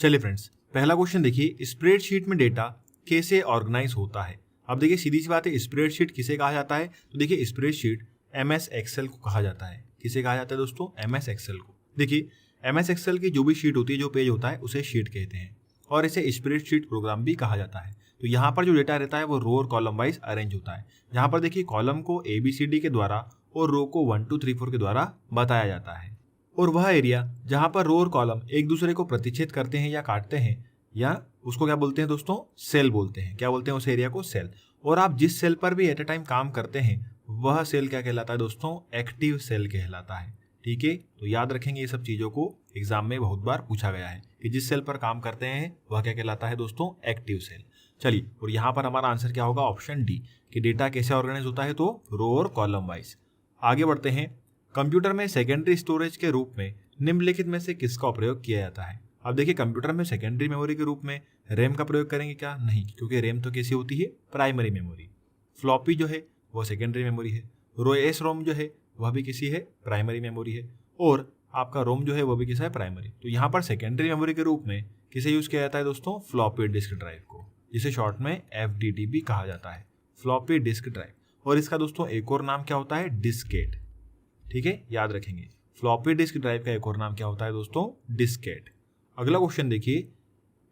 चलिए फ्रेंड्स, पहला क्वेश्चन देखिए, स्प्रेडशीट में डेटा कैसे ऑर्गेनाइज होता है। अब देखिए सीधी सी बात है, स्प्रेडशीट किसे कहा जाता है? तो देखिए स्प्रेडशीट MS एक्सेल को कहा जाता है। किसे कहा जाता है दोस्तों? MS एक्सेल को। देखिए MS एक्सेल की जो भी शीट होती है, जो पेज होता है, उसे शीट कहते हैं और इसे स्प्रेडशीट प्रोग्राम भी कहा जाता है। तो यहाँ पर जो डेटा रहता है वो रो और कॉलम वाइज अरेंज होता है। यहाँ पर देखिए कॉलम को ABCD के द्वारा और रो को 1 2 3 4 के द्वारा बताया जाता है। और वह एरिया जहाँ पर रो और कॉलम एक दूसरे को प्रतिच्छेद करते हैं या काटते हैं, या उसको क्या बोलते हैं दोस्तों? सेल बोलते हैं। क्या बोलते हैं उस एरिया को? सेल। और आप जिस सेल पर भी एट ए टाइम काम करते हैं वह सेल क्या कहलाता है दोस्तों? एक्टिव सेल कहलाता है। ठीक है, तो याद रखेंगे ये सब चीजों को, एग्जाम में बहुत बार पूछा गया है कि जिस सेल पर काम करते हैं वह क्या कहलाता है दोस्तों? Active cell. चलिए, और यहाँ पर हमारा आंसर क्या होगा? ऑप्शन डी, कि डेटा कैसे ऑर्गेनाइज होता है? तो रो और कॉलम वाइज। आगे बढ़ते हैं। कंप्यूटर में सेकेंडरी स्टोरेज के रूप में निम्नलिखित में से किसका प्रयोग किया जाता है? अब देखिए कंप्यूटर में सेकेंडरी मेमोरी के रूप में रैम का प्रयोग करेंगे क्या? नहीं, क्योंकि रैम तो कैसी होती है? Primary memory. फ्लॉपी जो है वो सेकेंडरी मेमोरी है। रोम जो है वह भी किसी है? प्राइमरी मेमोरी है। और आपका रोम जो है वो भी किसा है? प्राइमरी। तो यहाँ पर सेकेंडरी मेमोरी के रूप में किसे यूज किया जाता है दोस्तों? फ्लॉपी डिस्क ड्राइव को, जिसे शॉर्ट में FDD भी कहा जाता है, फ्लॉपी डिस्क ड्राइव। और इसका दोस्तों एक और नाम क्या होता है? डिस्केट। ठीक है, याद रखेंगे। फ्लॉपी डिस्क ड्राइव का एक और नाम क्या होता है दोस्तों? डिस्केट। अगला क्वेश्चन देखिए,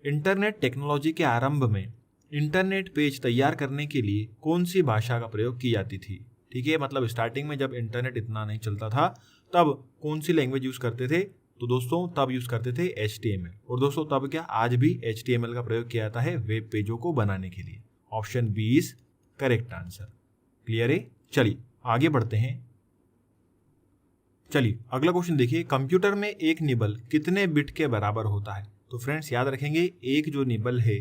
इंटरनेट टेक्नोलॉजी के आरंभ में इंटरनेट पेज तैयार करने के लिए कौन सी भाषा का प्रयोग की जाती थी? ठीक है, मतलब स्टार्टिंग में जब इंटरनेट इतना नहीं चलता था तब कौन सी लैंग्वेज यूज करते थे? तो दोस्तों तब यूज करते थे HTML। और दोस्तों तब क्या, आज भी HTML का प्रयोग किया जाता है वेब पेजों को बनाने के लिए। Option B is correct answer. Clear है? चलिए आगे बढ़ते हैं। चलिए अगला क्वेश्चन देखिए, कंप्यूटर में एक निबल कितने बिट के बराबर होता है? तो फ्रेंड्स याद रखेंगे, एक जो निबल है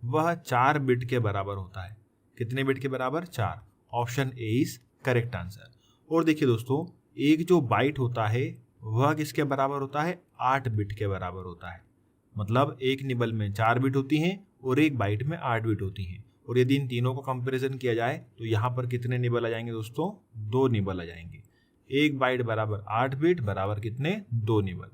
वह 4 बिट के बराबर होता है। कितने बिट के बराबर? 4। Option A is correct answer. और देखिए दोस्तों, एक जो बाइट होता है वह किसके बराबर होता है? 8 बिट के बराबर होता है। मतलब एक निबल में 4 बिट होती हैं और एक बाइट में 8 बिट होती हैं। और यदि इन तीनों का कंपैरिजन किया जाए तो यहाँ पर कितने निबल आ जाएंगे दोस्तों? 2 निबल आ जाएंगे। एक बाइट बराबर 8 बिट बराबर कितने? 2 निबल।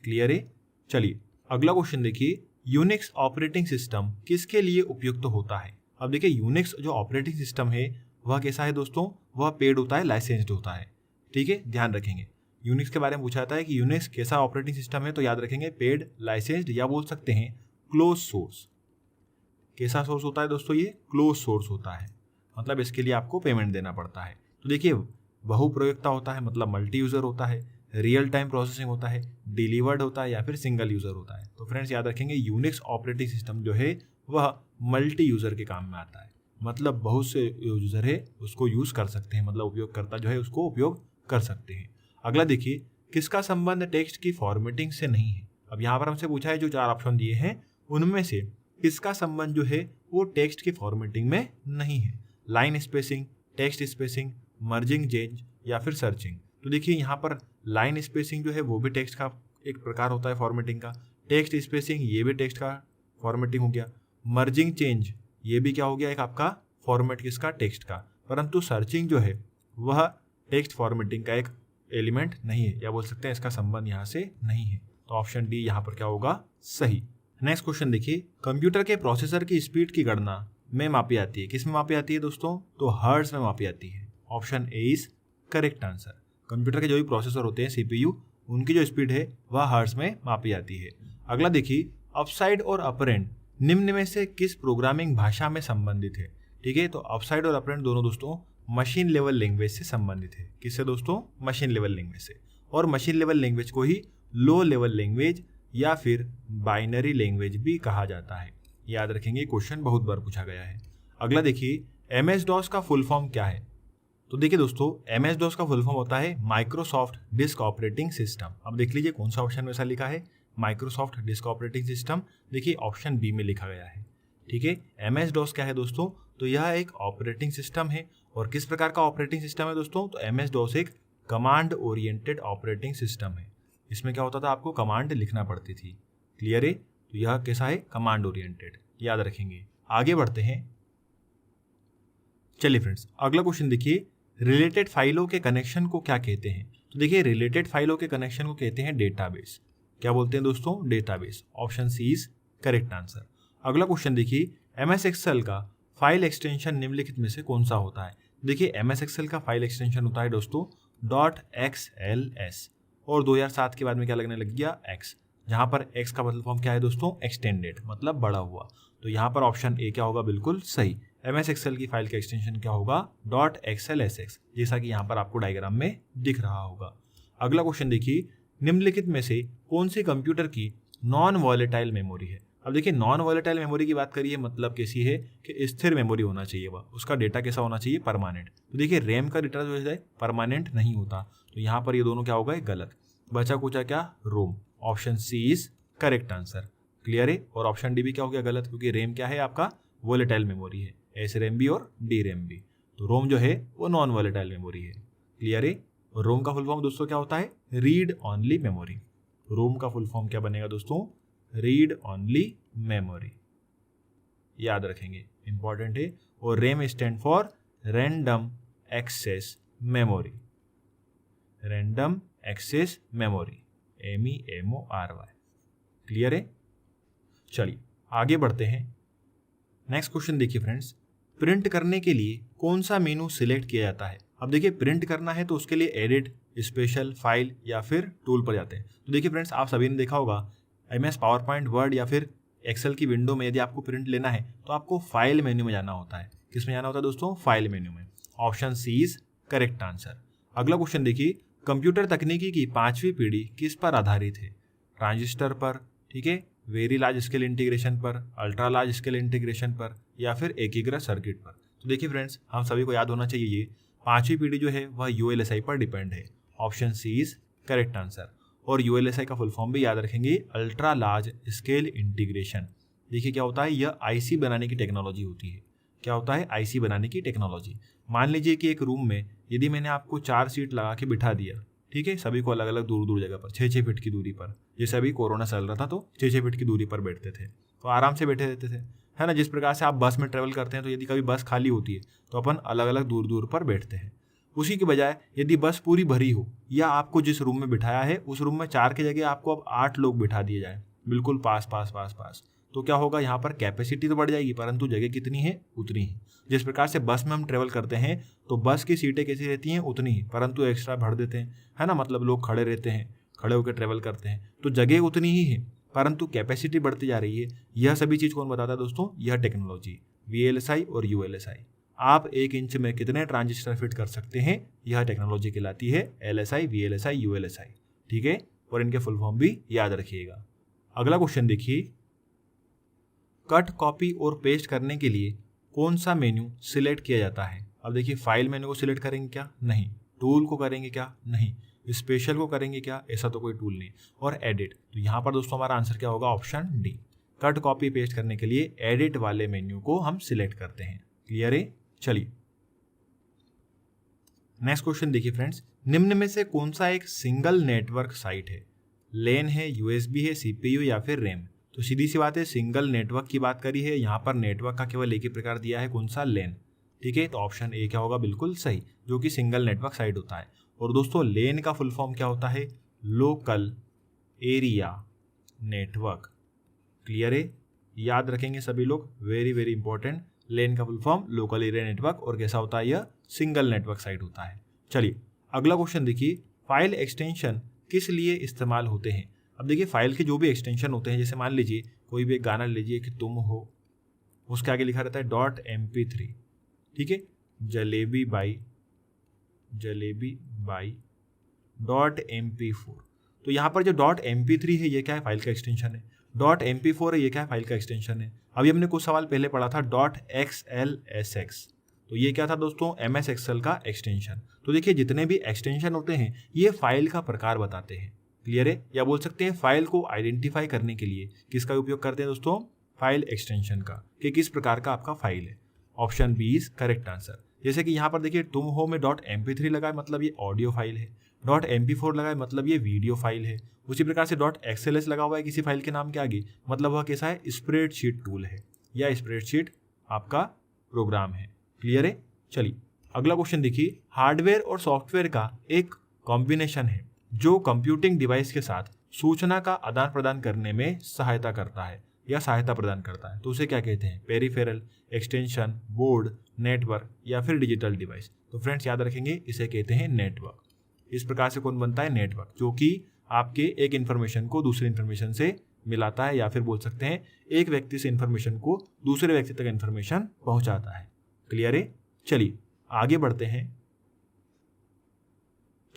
क्लियर है? चलिए अगला क्वेश्चन देखिए, यूनिक्स ऑपरेटिंग सिस्टम किसके लिए उपयुक्त होता है? अब देखिए यूनिक्स जो ऑपरेटिंग सिस्टम है वह कैसा है दोस्तों? वह पेड होता है, लाइसेंस्ड होता है। ठीक है, ध्यान रखेंगे। यूनिक्स के बारे में पूछा जाता है कि यूनिक्स कैसा ऑपरेटिंग सिस्टम है, तो याद रखेंगे पेड, लाइसेंस्ड, या बोल सकते हैं क्लोज सोर्स। कैसा सोर्स होता है दोस्तों? ये क्लोज सोर्स होता है, मतलब इसके लिए आपको पेमेंट देना पड़ता है। तो देखिए बहुप्रयोगता होता है, मतलब मल्टी यूजर होता है, रियल टाइम प्रोसेसिंग होता है, डिलीवर्ड होता है, या फिर सिंगल यूजर होता है। तो फ्रेंड्स याद रखेंगे, यूनिक्स ऑपरेटिंग सिस्टम जो है वह मल्टी यूजर के काम में आता है, मतलब बहुत से यूजर है उसको यूज कर सकते हैं, मतलब उपयोगकर्ता जो है उसको उपयोग कर सकते हैं। अगला देखिए, किसका संबंध टेक्स्ट की फॉर्मेटिंग से नहीं है? अब यहाँ पर हमसे पूछा है जो 4 ऑप्शन दिए हैं उनमें से किसका संबंध जो है वो टेक्स्ट की फॉर्मेटिंग में नहीं है? Line spacing, text spacing, merging change, या फिर सर्चिंग। तो देखिए यहाँ पर लाइन स्पेसिंग जो है वो भी टेक्स्ट का एक प्रकार होता है फॉर्मेटिंग का। टेक्स्ट स्पेसिंग ये भी टेक्स्ट का फॉर्मेटिंग हो गया। मर्जिंग चेंज ये भी क्या हो गया? एक आपका फॉर्मेट किसका? टेक्स्ट का। परंतु सर्चिंग जो है वह टेक्स्ट फॉर्मेटिंग का एक एलिमेंट नहीं है, या बोल सकते हैं इसका संबंध यहाँ से नहीं है। तो ऑप्शन डी यहाँ पर क्या होगा? सही। नेक्स्ट क्वेश्चन देखिए, कंप्यूटर के प्रोसेसर की स्पीड की गणना में मापी जाती है। किस में मापी जाती है दोस्तों? तो हर्ट्ज में मापी जाती है। Option A is correct answer. Computer के जो भी प्रोसेसर होते हैं CPU, उनकी जो स्पीड है वह हर्ट्ज में मापी जाती है। अगला देखिए, अपसाइड और अपरेंड निम्न में से किस प्रोग्रामिंग भाषा में संबंधित है? ठीक है, तो अपसाइड और अपरेंड दोनों दोस्तों मशीन लेवल लैंग्वेज से संबंधित है। किससे दोस्तों? मशीन लेवल लैंग्वेज से। और मशीन लेवल लैंग्वेज को ही लो लेवल लैंग्वेज या फिर बाइनरी लैंग्वेज भी कहा जाता है। याद रखेंगे, क्वेश्चन बहुत बार पूछा गया है। अगला देखिए, MS-DOS का फुल फॉर्म क्या है? तो देखिए दोस्तों, MS-DOS का फुल फॉर्म होता है माइक्रोसॉफ्ट डिस्क ऑपरेटिंग सिस्टम। अब देख लीजिए कौन सा ऑप्शन में ऐसा लिखा है? Microsoft disk operating system. देखिए ऑप्शन बी में लिखा गया है। ठीक है, MS-DOS क्या है दोस्तों? तो यह एक ऑपरेटिंग सिस्टम है। और किस प्रकार का ऑपरेटिंग सिस्टम है दोस्तों? तो MS-DOS एक कमांड ओरिएंटेड ऑपरेटिंग सिस्टम है। इसमें क्या होता था? आपको कमांड लिखना पड़ती थी। क्लियर है? तो यह कैसा है? Command oriented. याद रखेंगे। आगे बढ़ते हैं। चलिए फ्रेंड्स, अगला क्वेश्चन देखिए, रिलेटेड फाइलों के कनेक्शन को क्या कहते हैं? तो देखिए रिलेटेड फाइलों के कनेक्शन को कहते हैं डेटाबेस। क्या बोलते हैं दोस्तों, database. Option C is correct answer. अगला क्वेश्चन देखिए, MS एक्सेल का फाइल एक्सटेंशन निम्नलिखित में से कौन सा होता है। देखिए MS एक्सेल का फाइल एक्सटेंशन होता है दोस्तों .xls, और 2007 के बाद में क्या लगने लग गया, x, जहां पर x का मतलब फॉर्म क्या है दोस्तों, एक्सटेंडेड, मतलब बड़ा हुआ। तो यहाँ पर ऑप्शन ए क्या होगा, बिल्कुल सही। MS एक्सेल की फाइल का एक्सटेंशन क्या होगा, .xlsx, जैसा कि यहाँ पर आपको डायग्राम में दिख रहा होगा। अगला क्वेश्चन देखिए, निम्नलिखित में से कौन सी कंप्यूटर की नॉन वॉलेटाइल मेमोरी है। अब देखिए नॉन वॉलेटाइल मेमोरी की बात करिए, मतलब कैसी है कि स्थिर मेमोरी होना चाहिए, वह उसका डेटा कैसा होना चाहिए, परमानेंट। तो देखिए रैम का डेटा जो है परमानेंट नहीं होता, तो यहाँ पर ये दोनों क्या होगा, गलत। बचा कुचा क्या, Rome. Option C is correct answer. Clear है। और ऑप्शन डी भी क्या हो गया, गलत, क्योंकि रैम क्या है आपका, वॉलेटाइल मेमोरी है, SRAM भी और DRAM भी। तो रोम जो है वो नॉन वॉलेटाइल मेमोरी है। क्लियर है। और रोम का फुल फॉर्म दोस्तों क्या होता है, रीड ऑनली मेमोरी। रोम का फुल फॉर्म क्या बनेगा दोस्तों, रीड ऑनली मेमोरी, याद रखेंगे, इंपॉर्टेंट है। और RAM stand for random access memory, random access memory, MEMORY। Clear है। चलिए आगे बढ़ते हैं। नेक्स्ट क्वेश्चन देखिए फ्रेंड्स, प्रिंट करने के लिए कौन सा मेनू सिलेक्ट किया जाता है। अब देखिए प्रिंट करना है तो उसके लिए एडिट, स्पेशल, फाइल या फिर टूल पर जाते हैं। तो देखिए फ्रेंड्स, आप सभी ने देखा होगा MS पावर पॉइंट, वर्ड या फिर एक्सेल की विंडो में यदि आपको प्रिंट लेना है तो आपको फाइल मेन्यू में जाना होता है। किस में जाना होता है दोस्तों, फाइल मेन्यू में। Option C is correct answer. अगला क्वेश्चन देखिए, कंप्यूटर तकनीकी की 5वीं पीढ़ी किस पर आधारित है। ट्रांजिस्टर पर, ठीक है, वेरी लार्ज स्केल इंटीग्रेशन पर, अल्ट्रा लार्ज स्केल इंटीग्रेशन पर, या फिर एकीकृत सर्किट पर। तो देखिए फ्रेंड्स, हम सभी को याद होना चाहिए ये 5वीं पीढ़ी जो है वह ULSI पर डिपेंड है। Option C is correct answer. और ULSI का फुल फॉर्म भी याद रखेंगे, अल्ट्रा लार्ज स्केल इंटीग्रेशन। देखिए क्या होता है, यह IC बनाने की टेक्नोलॉजी होती है। क्या होता है, IC बनाने की टेक्नोलॉजी। मान लीजिए कि एक रूम में यदि मैंने आपको 4 सीट लगा के बिठा दिया, ठीक है, सभी को अलग अलग दूर दूर जगह पर, 6-6 फीट की दूरी पर। जैसे अभी कोरोना चल रहा था तो 6-6 फीट की दूरी पर बैठते थे, तो आराम से बैठे रहते थे, है ना। जिस प्रकार से आप बस में ट्रेवल करते हैं तो यदि कभी बस खाली होती है तो अपन अलग अलग दूर दूर पर बैठते हैं। उसी के बजाय यदि बस पूरी भरी हो या आपको जिस रूम में बिठाया है उस रूम में 4 की जगह आपको अब 8 लोग बिठा दिए जाए, बिल्कुल पास पास पास पास, तो क्या होगा, यहाँ पर कैपेसिटी तो बढ़ जाएगी परंतु जगह कितनी है, उतनी ही। जिस प्रकार से बस में हम ट्रेवल करते हैं तो बस की सीटें कैसी रहती हैं, उतनी ही, परंतु एक्स्ट्रा भर देते हैं, है ना, मतलब लोग खड़े रहते हैं, खड़े होकर ट्रेवल करते हैं, तो जगह उतनी ही है परंतु कैपेसिटी बढ़ती जा रही है। यह सभी चीज़ कौन बताता है दोस्तों, यह टेक्नोलॉजी, VLSI और ULSI। आप 1 इंच में कितने ट्रांजिस्टर फिट कर सकते हैं, यह टेक्नोलॉजी कहलाती है LSI, VLSI, ULSI। ठीक है, और इनके फुल फॉर्म भी याद रखिएगा। अगला क्वेश्चन देखिए, कट, कॉपी और पेस्ट करने के लिए कौन सा मेन्यू सिलेक्ट किया जाता है। अब देखिए फाइल मेन्यू को सिलेक्ट करेंगे क्या, नहीं। टूल को करेंगे क्या, नहीं। स्पेशल को करेंगे क्या, ऐसा तो कोई टूल नहीं। और एडिट, तो यहाँ पर दोस्तों हमारा आंसर क्या होगा, option D. Cut, copy, paste करने के लिए एडिट वाले मेन्यू को हम सिलेक्ट करते हैं। क्लियर है। चलिए नेक्स्ट क्वेश्चन देखिए फ्रेंड्स, निम्न में से कौन सा एक सिंगल नेटवर्क साइट है। लेन है, USB है, CPU या फिर रैम। तो सीधी सी बात है, सिंगल नेटवर्क की बात करी है, यहाँ पर नेटवर्क का केवल एक ही प्रकार दिया है, कौन सा, लेन। ठीक है, तो ऑप्शन ए क्या होगा, बिल्कुल सही, जो कि सिंगल नेटवर्क साइट होता है। और दोस्तों लेन का फुल फॉर्म क्या होता है, लोकल एरिया नेटवर्क। क्लियर है, याद रखेंगे सभी लोग, वेरी वेरी इंपॉर्टेंट। लेन का full form local area network, और कैसा होता है, यह सिंगल नेटवर्क साइट होता है। चलिए अगला क्वेश्चन देखिए, फाइल एक्सटेंशन किस लिए इस्तेमाल होते हैं। अब देखिए फाइल के जो भी एक्सटेंशन होते हैं, जैसे मान लीजिए कोई भी एक गाना लीजिए कि तुम हो, उसके आगे लिखा रहता है .mp3, ठीक है, जलेबी बाई .mp4। तो यहाँ पर जो .mp3 है ये क्या है, फाइल का एक्सटेंशन है। .mp4 है, ये क्या है, फाइल का एक्सटेंशन है। अभी हमने कुछ सवाल पहले पढ़ा था .xlsx, तो ये क्या था दोस्तों, MS एक्सेल का एक्सटेंशन। तो देखिए जितने भी एक्सटेंशन होते हैं ये फाइल का प्रकार बताते हैं। क्लियर है, या बोल सकते हैं फाइल को आइडेंटिफाई करने के लिए किसका उपयोग करते हैं दोस्तों, फाइल एक्सटेंशन का, कि किस प्रकार का आपका फाइल है। Option B is correct answer. जैसे कि यहाँ पर देखिए तुम हो में .mp3 लगा है, मतलब ये ऑडियो फाइल है। .mp4 लगा है, मतलब ये वीडियो फाइल है। उसी प्रकार से .xls लगा हुआ है किसी फाइल के नाम के आगे, मतलब वह कैसा है, स्प्रेडशीट टूल है या स्प्रेडशीट आपका प्रोग्राम है। क्लियर है। चलिए अगला क्वेश्चन देखिए, हार्डवेयर और सॉफ्टवेयर का एक कॉम्बिनेशन है जो कंप्यूटिंग डिवाइस के साथ सूचना का आदान प्रदान करने में सहायता करता है या सहायता प्रदान करता है तो उसे क्या कहते हैं? पेरिफेरल, एक्सटेंशन, बोर्ड, नेटवर्क या फिर डिजिटल डिवाइस। तो फ्रेंड्स याद रखेंगे इसे कहते हैं नेटवर्क। इस प्रकार से कौन बनता है? नेटवर्क, जो कि आपके एक इन्फॉर्मेशन को दूसरे इन्फॉर्मेशन से मिलाता है या फिर बोल सकते हैं एक व्यक्ति से इन्फॉर्मेशन को दूसरे व्यक्ति तक इन्फॉर्मेशन पहुंचाता है। क्लियर है? चलिए आगे बढ़ते हैं।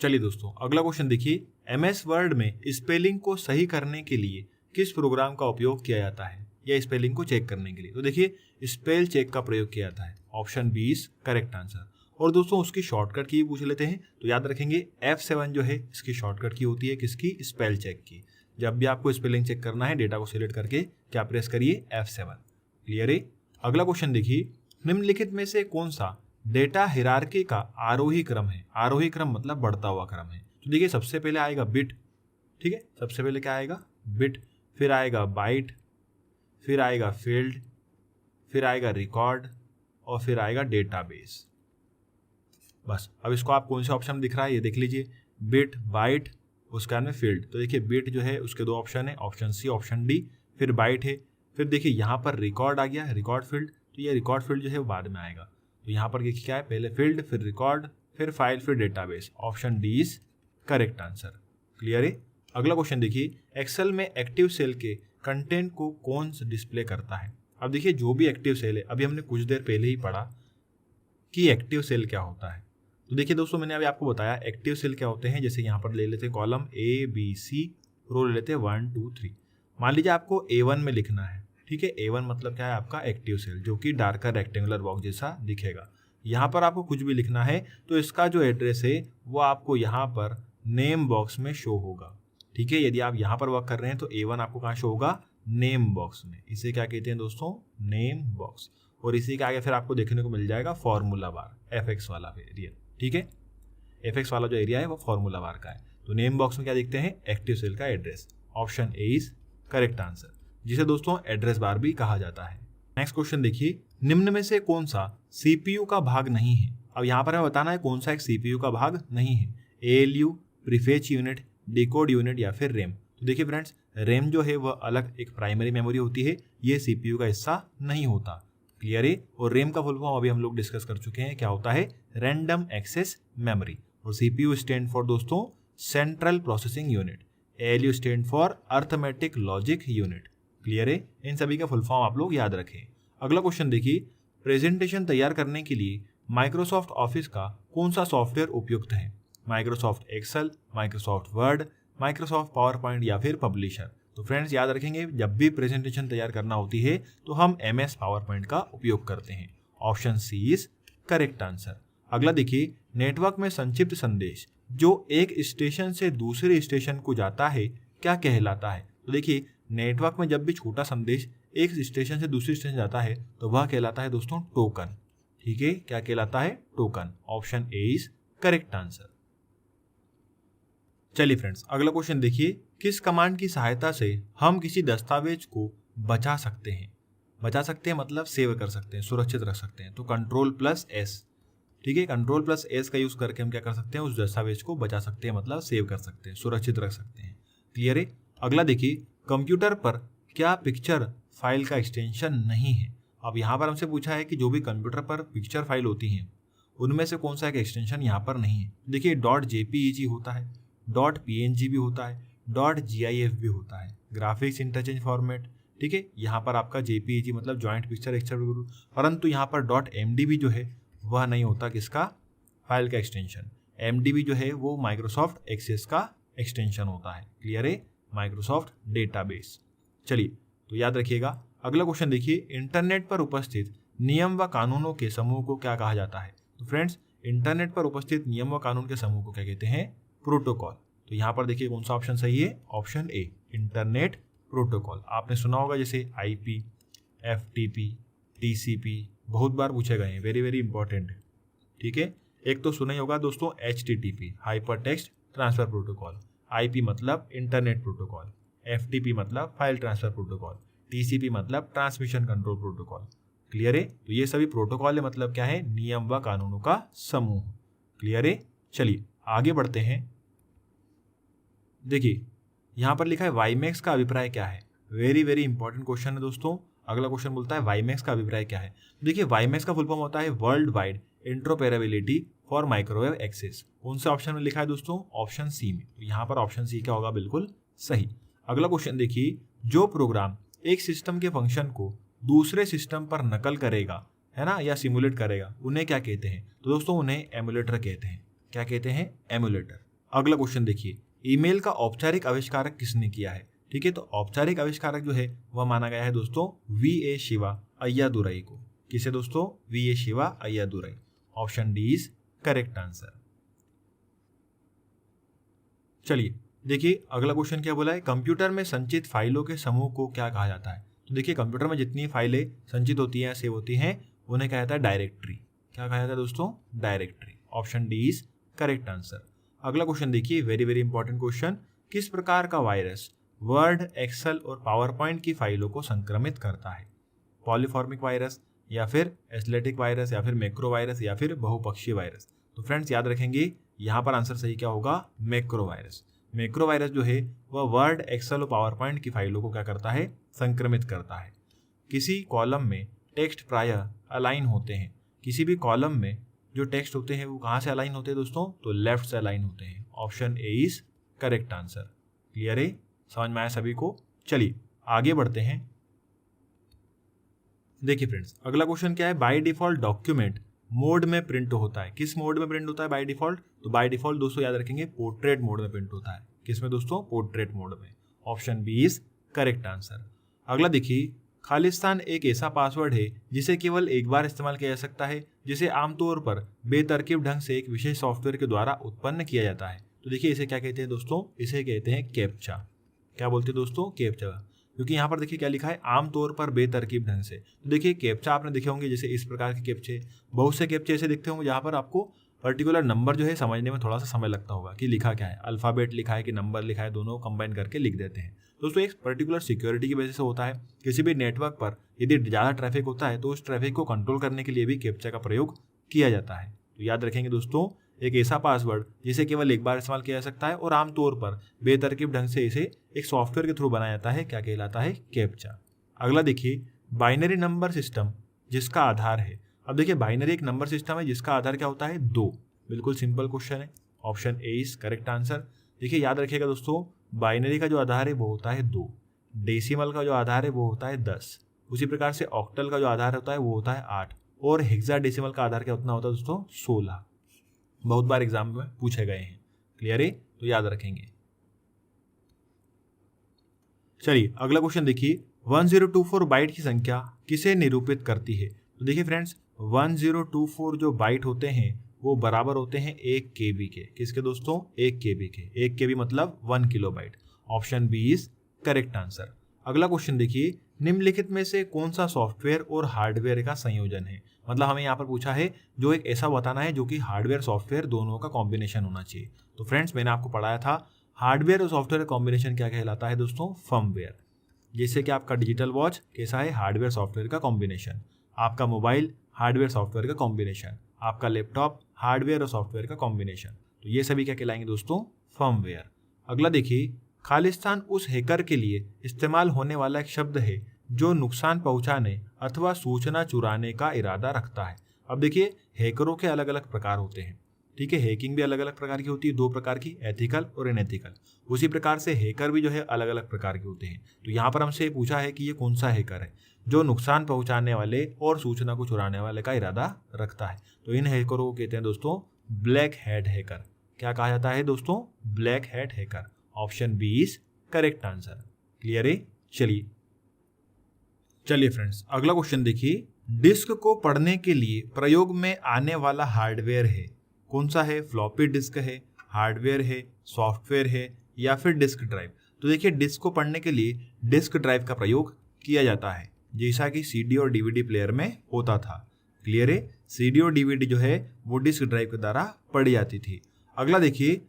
चलिए दोस्तों अगला क्वेश्चन देखिए, MS वर्ड में स्पेलिंग को सही करने के लिए किस प्रोग्राम का उपयोग किया जाता है या स्पेलिंग को चेक करने के लिए? तो देखिए स्पेल चेक का प्रयोग किया जाता है। Option B is correct answer. और दोस्तों उसकी शॉर्टकट की पूछ लेते हैं तो याद रखेंगे F7 जो है इसकी शॉर्टकट की होती है किसकी? स्पेल चेक की। जब भी आपको स्पेलिंग चेक करना है डेटा को सिलेक्ट करके क्या प्रेस करिए? F7। क्लियर है? अगला क्वेश्चन देखिए, निम्नलिखित में से कौन सा डेटा हिरार्की का आरोही क्रम है? आरोही क्रम मतलब बढ़ता हुआ क्रम है। तो देखिए सबसे पहले आएगा बिट, ठीक है, सबसे पहले क्या आएगा? बिट, फिर आएगा बाइट, फिर आएगा फील्ड, फिर आएगा रिकॉर्ड और फिर आएगा डेटाबेस। बस अब इसको आप कौन से ऑप्शन में दिख रहा है ये देख लीजिए, बिट, बाइट, उसके बाद में फील्ड। तो देखिए बिट जो है उसके दो ऑप्शन है, ऑप्शन सी, ऑप्शन डी। फिर बाइट है, फिर देखिए यहाँ पर रिकॉर्ड आ गया, रिकॉर्ड फील्ड। तो ये रिकॉर्ड फील्ड जो है वो बाद में आएगा। तो यहाँ पर देखिए क्या है? पहले फील्ड, फिर रिकॉर्ड, फिर फाइल, फिर database. Option D is correct answer. Clear है? अगला क्वेश्चन देखिए, एक्सेल में एक्टिव सेल के कंटेंट को कौन डिस्प्ले करता है? अब देखिए जो भी एक्टिव सेल है, अभी हमने कुछ देर पहले ही पढ़ा कि एक्टिव सेल क्या होता है। तो देखिए दोस्तों मैंने अभी आपको बताया एक्टिव सेल क्या होते हैं। जैसे यहाँ पर ले लेते हैं कॉलम ABC, रो ले लेते हैं 1 2 3। मान लीजिए आपको A1 में लिखना है, ठीक है। A1 मतलब क्या है? आपका एक्टिव सेल, जो कि डार्कर रेक्टेंगुलर बॉक्स जैसा दिखेगा। यहाँ पर आपको कुछ भी लिखना है तो इसका जो एड्रेस है वो आपको यहाँ पर नेम बॉक्स में शो होगा, ठीक है। यदि आप यहाँ पर वर्क कर रहे हैं तो A1 आपको कहाँ शो होगा? नेम बॉक्स में। इसे क्या कहते हैं दोस्तों? Name box. और इसी के आगे फिर आपको देखने को मिल जाएगा फॉर्मूला बार, FX वाला एरिया, ठीक है। FX वाला जो एरिया है वो फॉर्मूला बार का है। तो नेम बॉक्स में क्या देखते हैं? एक्टिव सेल का address. Option A is correct answer, जिसे दोस्तों एड्रेस बार भी कहा जाता है। नेक्स्ट क्वेश्चन देखिए, निम्न में से कौन सा CPU का भाग नहीं है? अब यहाँ पर हमें बताना है कौन सा एक CPU का भाग नहीं है। ALU, prefetch unit, decode unit या फिर रैम। तो देखिए फ्रेंड्स, रैम जो है वह अलग एक प्राइमरी मेमोरी होती है, ये CPU का हिस्सा नहीं होता। क्लियर है? और रैम का फुल फॉर्म अभी हम लोग डिस्कस कर चुके हैं, क्या होता है? Random access memory. और CPU स्टैंड फॉर दोस्तों central processing unit. ALU stand for arithmetic logic unit. Clear है? इन सभी का फुल फॉर्म आप लोग याद रखें। अगला क्वेश्चन देखिए, प्रेजेंटेशन तैयार करने के लिए माइक्रोसॉफ्ट ऑफिस का कौन सा सॉफ्टवेयर उपयुक्त है? Microsoft Excel, Microsoft Word, Microsoft PowerPoint या फिर पब्लिशर। तो फ्रेंड्स याद रखेंगे जब भी प्रेजेंटेशन तैयार करना होती है तो हम MS पावर पॉइंट का उपयोग करते हैं। Option C is correct answer. अगला देखिए, नेटवर्क में संक्षिप्त संदेश जो एक स्टेशन से दूसरे स्टेशन को जाता है क्या कहलाता है? तो देखिए नेटवर्क में जब भी छोटा संदेश एक स्टेशन से दूसरे स्टेशन जाता है तो वह कहलाता है दोस्तों टोकन, ठीक है। क्या कहलाता है? Token. Option A is correct answer. चलिए फ्रेंड्स अगला क्वेश्चन देखिए, किस कमांड की सहायता से हम किसी दस्तावेज को बचा सकते हैं? बचा सकते हैं मतलब सेव कर सकते हैं, सुरक्षित रख सकते हैं। तो Ctrl+S, ठीक है, Ctrl+S का यूज करके हम क्या कर सकते हैं? उस दस्तावेज को बचा सकते हैं, मतलब सेव कर सकते हैं, सुरक्षित रख सकते हैं। क्लियर है? अगला देखिए, कंप्यूटर पर क्या पिक्चर फाइल का एक्सटेंशन नहीं है? अब यहाँ पर हमसे पूछा है कि जो भी कंप्यूटर पर पिक्चर फाइल होती हैं उनमें से कौन सा एक एक्सटेंशन यहाँ पर नहीं है। देखिए .jpeg होता है, .png भी होता है, .gif भी होता है, ग्राफिक्स इंटरचेंज फॉर्मेट, ठीक है। यहाँ पर आपका JPEG मतलब जॉइंट पिक्चर एक्सटेंशन, परंतु यहाँ पर .mdb जो है वह नहीं होता किसका? फाइल का एक्सटेंशन। MDB जो है वो माइक्रोसॉफ्ट एक्सेस का एक्सटेंशन होता है। क्लियर है? Microsoft database. चलिए तो याद रखिएगा। अगला क्वेश्चन देखिए, इंटरनेट पर उपस्थित नियम व कानूनों के समूह को क्या कहा जाता है? तो फ्रेंड्स इंटरनेट पर उपस्थित नियम व कानून के समूह को क्या कहते हैं? प्रोटोकॉल। तो यहाँ पर देखिए कौन सा ऑप्शन सही है? Option A, internet protocol. आपने सुना होगा जैसे IP, FTP, TCP, बहुत बार पूछे गए हैं, वेरी वेरी इंपॉर्टेंट है, ठीक है। एक तो सुना ही होगा दोस्तों HTTP, hyper text transfer protocol. IP मतलब इंटरनेट प्रोटोकॉल, FTP मतलब फाइल ट्रांसफर प्रोटोकॉल, TCP मतलब ट्रांसमिशन कंट्रोल प्रोटोकॉल। क्लियर है? तो ये सभी प्रोटोकॉल है, मतलब क्या है? नियम व कानूनों का समूह। क्लियर है? चलिए आगे बढ़ते हैं। देखिए यहाँ पर लिखा है वाईमैक्स का अभिप्राय क्या है। वेरी वेरी इंपॉर्टेंट क्वेश्चन है दोस्तों। अगला क्वेश्चन बोलता है वाईमैक्स का अभिप्राय क्या है। तो देखिए वाईमैक्स का फुल फॉर्म होता है world wide interoperability for microwave access. कौन से ऑप्शन में लिखा है दोस्तों, ऑप्शन सी में। तो यहाँ पर ऑप्शन सी क्या होगा, बिल्कुल सही। अगला क्वेश्चन देखिए, जो प्रोग्राम एक सिस्टम के फंक्शन को दूसरे सिस्टम पर नकल करेगा, है ना, या सिमुलेट करेगा, उन्हें क्या कहते हैं। तो दोस्तों उन्हें एमुलेटर कहते हैं। क्या कहते हैं, एमुलेटर। अगला क्वेश्चन देखिए, ईमेल का औपचारिक आविष्कारक किसने किया है। ठीक है, तो औपचारिक आविष्कारक जो है वह माना गया है दोस्तों वी.ए. शिवा अय्यादुरई को। किसे दोस्तों, VA. Shiva Ayyadurai. Option D is correct answer. चलिए देखिए अगला क्वेश्चन क्या बोला है, कंप्यूटर में संचित फाइलों के समूह को क्या कहा जाता है। तो देखिए कंप्यूटर में जितनी फाइलें संचित होती हैं, सेव होती हैं, उन्हें कहा जाता है डायरेक्टरी। क्या कहा जाता है दोस्तों, directory. Option D is correct answer. अगला क्वेश्चन देखिए, वेरी वेरी इंपॉर्टेंट क्वेश्चन, किस प्रकार का वायरस वर्ड, एक्सेल और पावर पॉइंट की फाइलों को संक्रमित करता है। पॉलीफॉर्मिक वायरस, या फिर एथलेटिक वायरस, या फिर मैक्रो वायरस, या फिर बहुपक्षीय वायरस। तो फ्रेंड्स याद रखेंगे यहाँ पर आंसर सही क्या होगा, मैक्रो वायरस। मैक्रो वायरस जो है वह वर्ड, एक्सेल और पावर पॉइंट की फाइलों को क्या करता है, संक्रमित करता है। किसी कॉलम में टेक्स्ट प्रायः अलाइन होते हैं। किसी भी कॉलम में जो टेक्स्ट होते हैं वो कहाँ से अलाइन होते हैं दोस्तों, तो लेफ्ट से अलाइन होते हैं। Option A is correct answer. Clear है, समझ में आया सभी को। चलिए आगे बढ़ते हैं। देखिए फ्रेंड्स अगला क्वेश्चन क्या है, बाय डिफॉल्ट डॉक्यूमेंट मोड में प्रिंट होता है। किस मोड में प्रिंट होता है बाय डिफॉल्ट, तो बाय डिफॉल्ट दोस्तों याद रखेंगे पोर्ट्रेट मोड में प्रिंट होता है। किसमें दोस्तों, पोर्ट्रेट मोड में। Option B is correct answer. अगला देखिए, खालिस्तान एक ऐसा पासवर्ड है जिसे केवल एक बार इस्तेमाल किया जा सकता है, जिसे आमतौर पर बेतरकीब ढंग से एक विशेष सॉफ्टवेयर के द्वारा उत्पन्न किया जाता है। तो देखिए इसे क्या कहते हैं दोस्तों, इसे कहते हैं कैप्चा। क्या बोलते हैं दोस्तों, कैप्चा। क्योंकि यहाँ पर देखिए क्या लिखा है, आमतौर पर बेतरकीब ढंग से। तो देखिए कैप्चा आपने देखे होंगे, जैसे इस प्रकार के कैप्चे, बहुत से कैप्चे ऐसे दिखते होंगे जहाँ पर आपको पर्टिकुलर नंबर जो है समझने में थोड़ा सा समय लगता होगा कि लिखा क्या है, अल्फाबेट लिखा है कि नंबर लिखा है, दोनों कंबाइन करके लिख देते हैं। दोस्तों एक पर्टिकुलर सिक्योरिटी की वजह से होता है। किसी भी नेटवर्क पर यदि ज़्यादा ट्रैफिक होता है तो उस ट्रैफिक को कंट्रोल करने के लिए भी कैप्चा का प्रयोग किया जाता है। तो याद रखेंगे दोस्तों, एक ऐसा पासवर्ड जिसे केवल एक बार इस्तेमाल किया जा सकता है और आमतौर पर बेतरकीब ढंग से इसे एक सॉफ्टवेयर के थ्रू बनाया जाता है, क्या कहलाता है, कैप्चा। अगला देखिए, बाइनरी नंबर सिस्टम जिसका आधार है। अब देखिए बाइनरी एक नंबर सिस्टम है जिसका आधार क्या होता है, 2। बिल्कुल सिंपल क्वेश्चन है। Option A is correct answer. देखिए याद रखिएगा दोस्तों, बाइनरी का जो आधार है वो होता है 2, डेसिमल का जो आधार है वो होता है 10, उसी प्रकार से ऑक्टल का जो आधार होता है वो होता है 8, और हेक्साडेसिमल का आधार क्या उतना होता है दोस्तों, 16। बहुत बार एग्जाम में पूछे गए हैं। क्लियर है, तो याद रखेंगे। चलिए अगला क्वेश्चन देखिए, 1024 बाइट की संख्या किसे निरूपित करती है। तो देखिए फ्रेंड्स 1024 जो बाइट होते हैं वो बराबर होते हैं 1 KB के। किसके दोस्तों, 1 KB के। 1 KB मतलब 1 kilobyte. Option B is correct answer. अगला क्वेश्चन देखिए, निम्नलिखित में से कौन सा सॉफ्टवेयर और हार्डवेयर का संयोजन है। मतलब हमें यहाँ पर पूछा है जो एक ऐसा बताना है जो कि हार्डवेयर सॉफ्टवेयर दोनों का कॉम्बिनेशन होना चाहिए। तो फ्रेंड्स मैंने आपको पढ़ाया था हार्डवेयर और सॉफ्टवेयर कॉम्बिनेशन क्या कहलाता है दोस्तों, फर्मवेयर। जैसे कि आपका डिजिटल वॉच कैसा है, हार्डवेयर सॉफ्टवेयर का कॉम्बिनेशन। आपका मोबाइल हार्डवेयर सॉफ्टवेयर का कॉम्बिनेशन। आपका लैपटॉप हार्डवेयर और सॉफ्टवेयर का कॉम्बिनेशन। तो ये सभी क्या कहलाएंगे दोस्तों, फर्मवेयर। अगला देखिए, खालिस्तान उस हैकर के लिए इस्तेमाल होने वाला एक शब्द है जो नुकसान पहुंचाने अथवा सूचना चुराने का इरादा रखता है। अब देखिए हैकरों के अलग अलग प्रकार होते हैं। ठीक है, हैकिंग भी अलग अलग प्रकार की होती है, 2 प्रकार की, एथिकल और इनएथिकल। उसी प्रकार से हैकर भी जो है अलग अलग प्रकार के होते हैं। तो यहाँ पर हमसे पूछा है कि ये कौन सा हैकर है जो नुकसान पहुंचाने वाले और सूचना को चुराने वाले का इरादा रखता है। तो इन हैकरों को कहते हैं दोस्तों ब्लैक हैट हैकर। क्या कहा जाता है दोस्तों, black hat hacker. Option B is correct answer. Clear है। चलिए फ्रेंड्स अगला क्वेश्चन देखिए, डिस्क को पढ़ने के लिए प्रयोग में आने वाला हार्डवेयर है। कौन सा है, फ्लॉपी डिस्क है, हार्डवेयर है, सॉफ्टवेयर है, या फिर डिस्क ड्राइव। तो देखिए डिस्क को पढ़ने के लिए डिस्क ड्राइव का प्रयोग किया जाता है, जैसा कि CD और DVD प्लेयर में होता था। क्लियर है, CD और DVD जो है वो डिस्क ड्राइव के द्वारा पढ़ी जाती थी। अगला देखिए,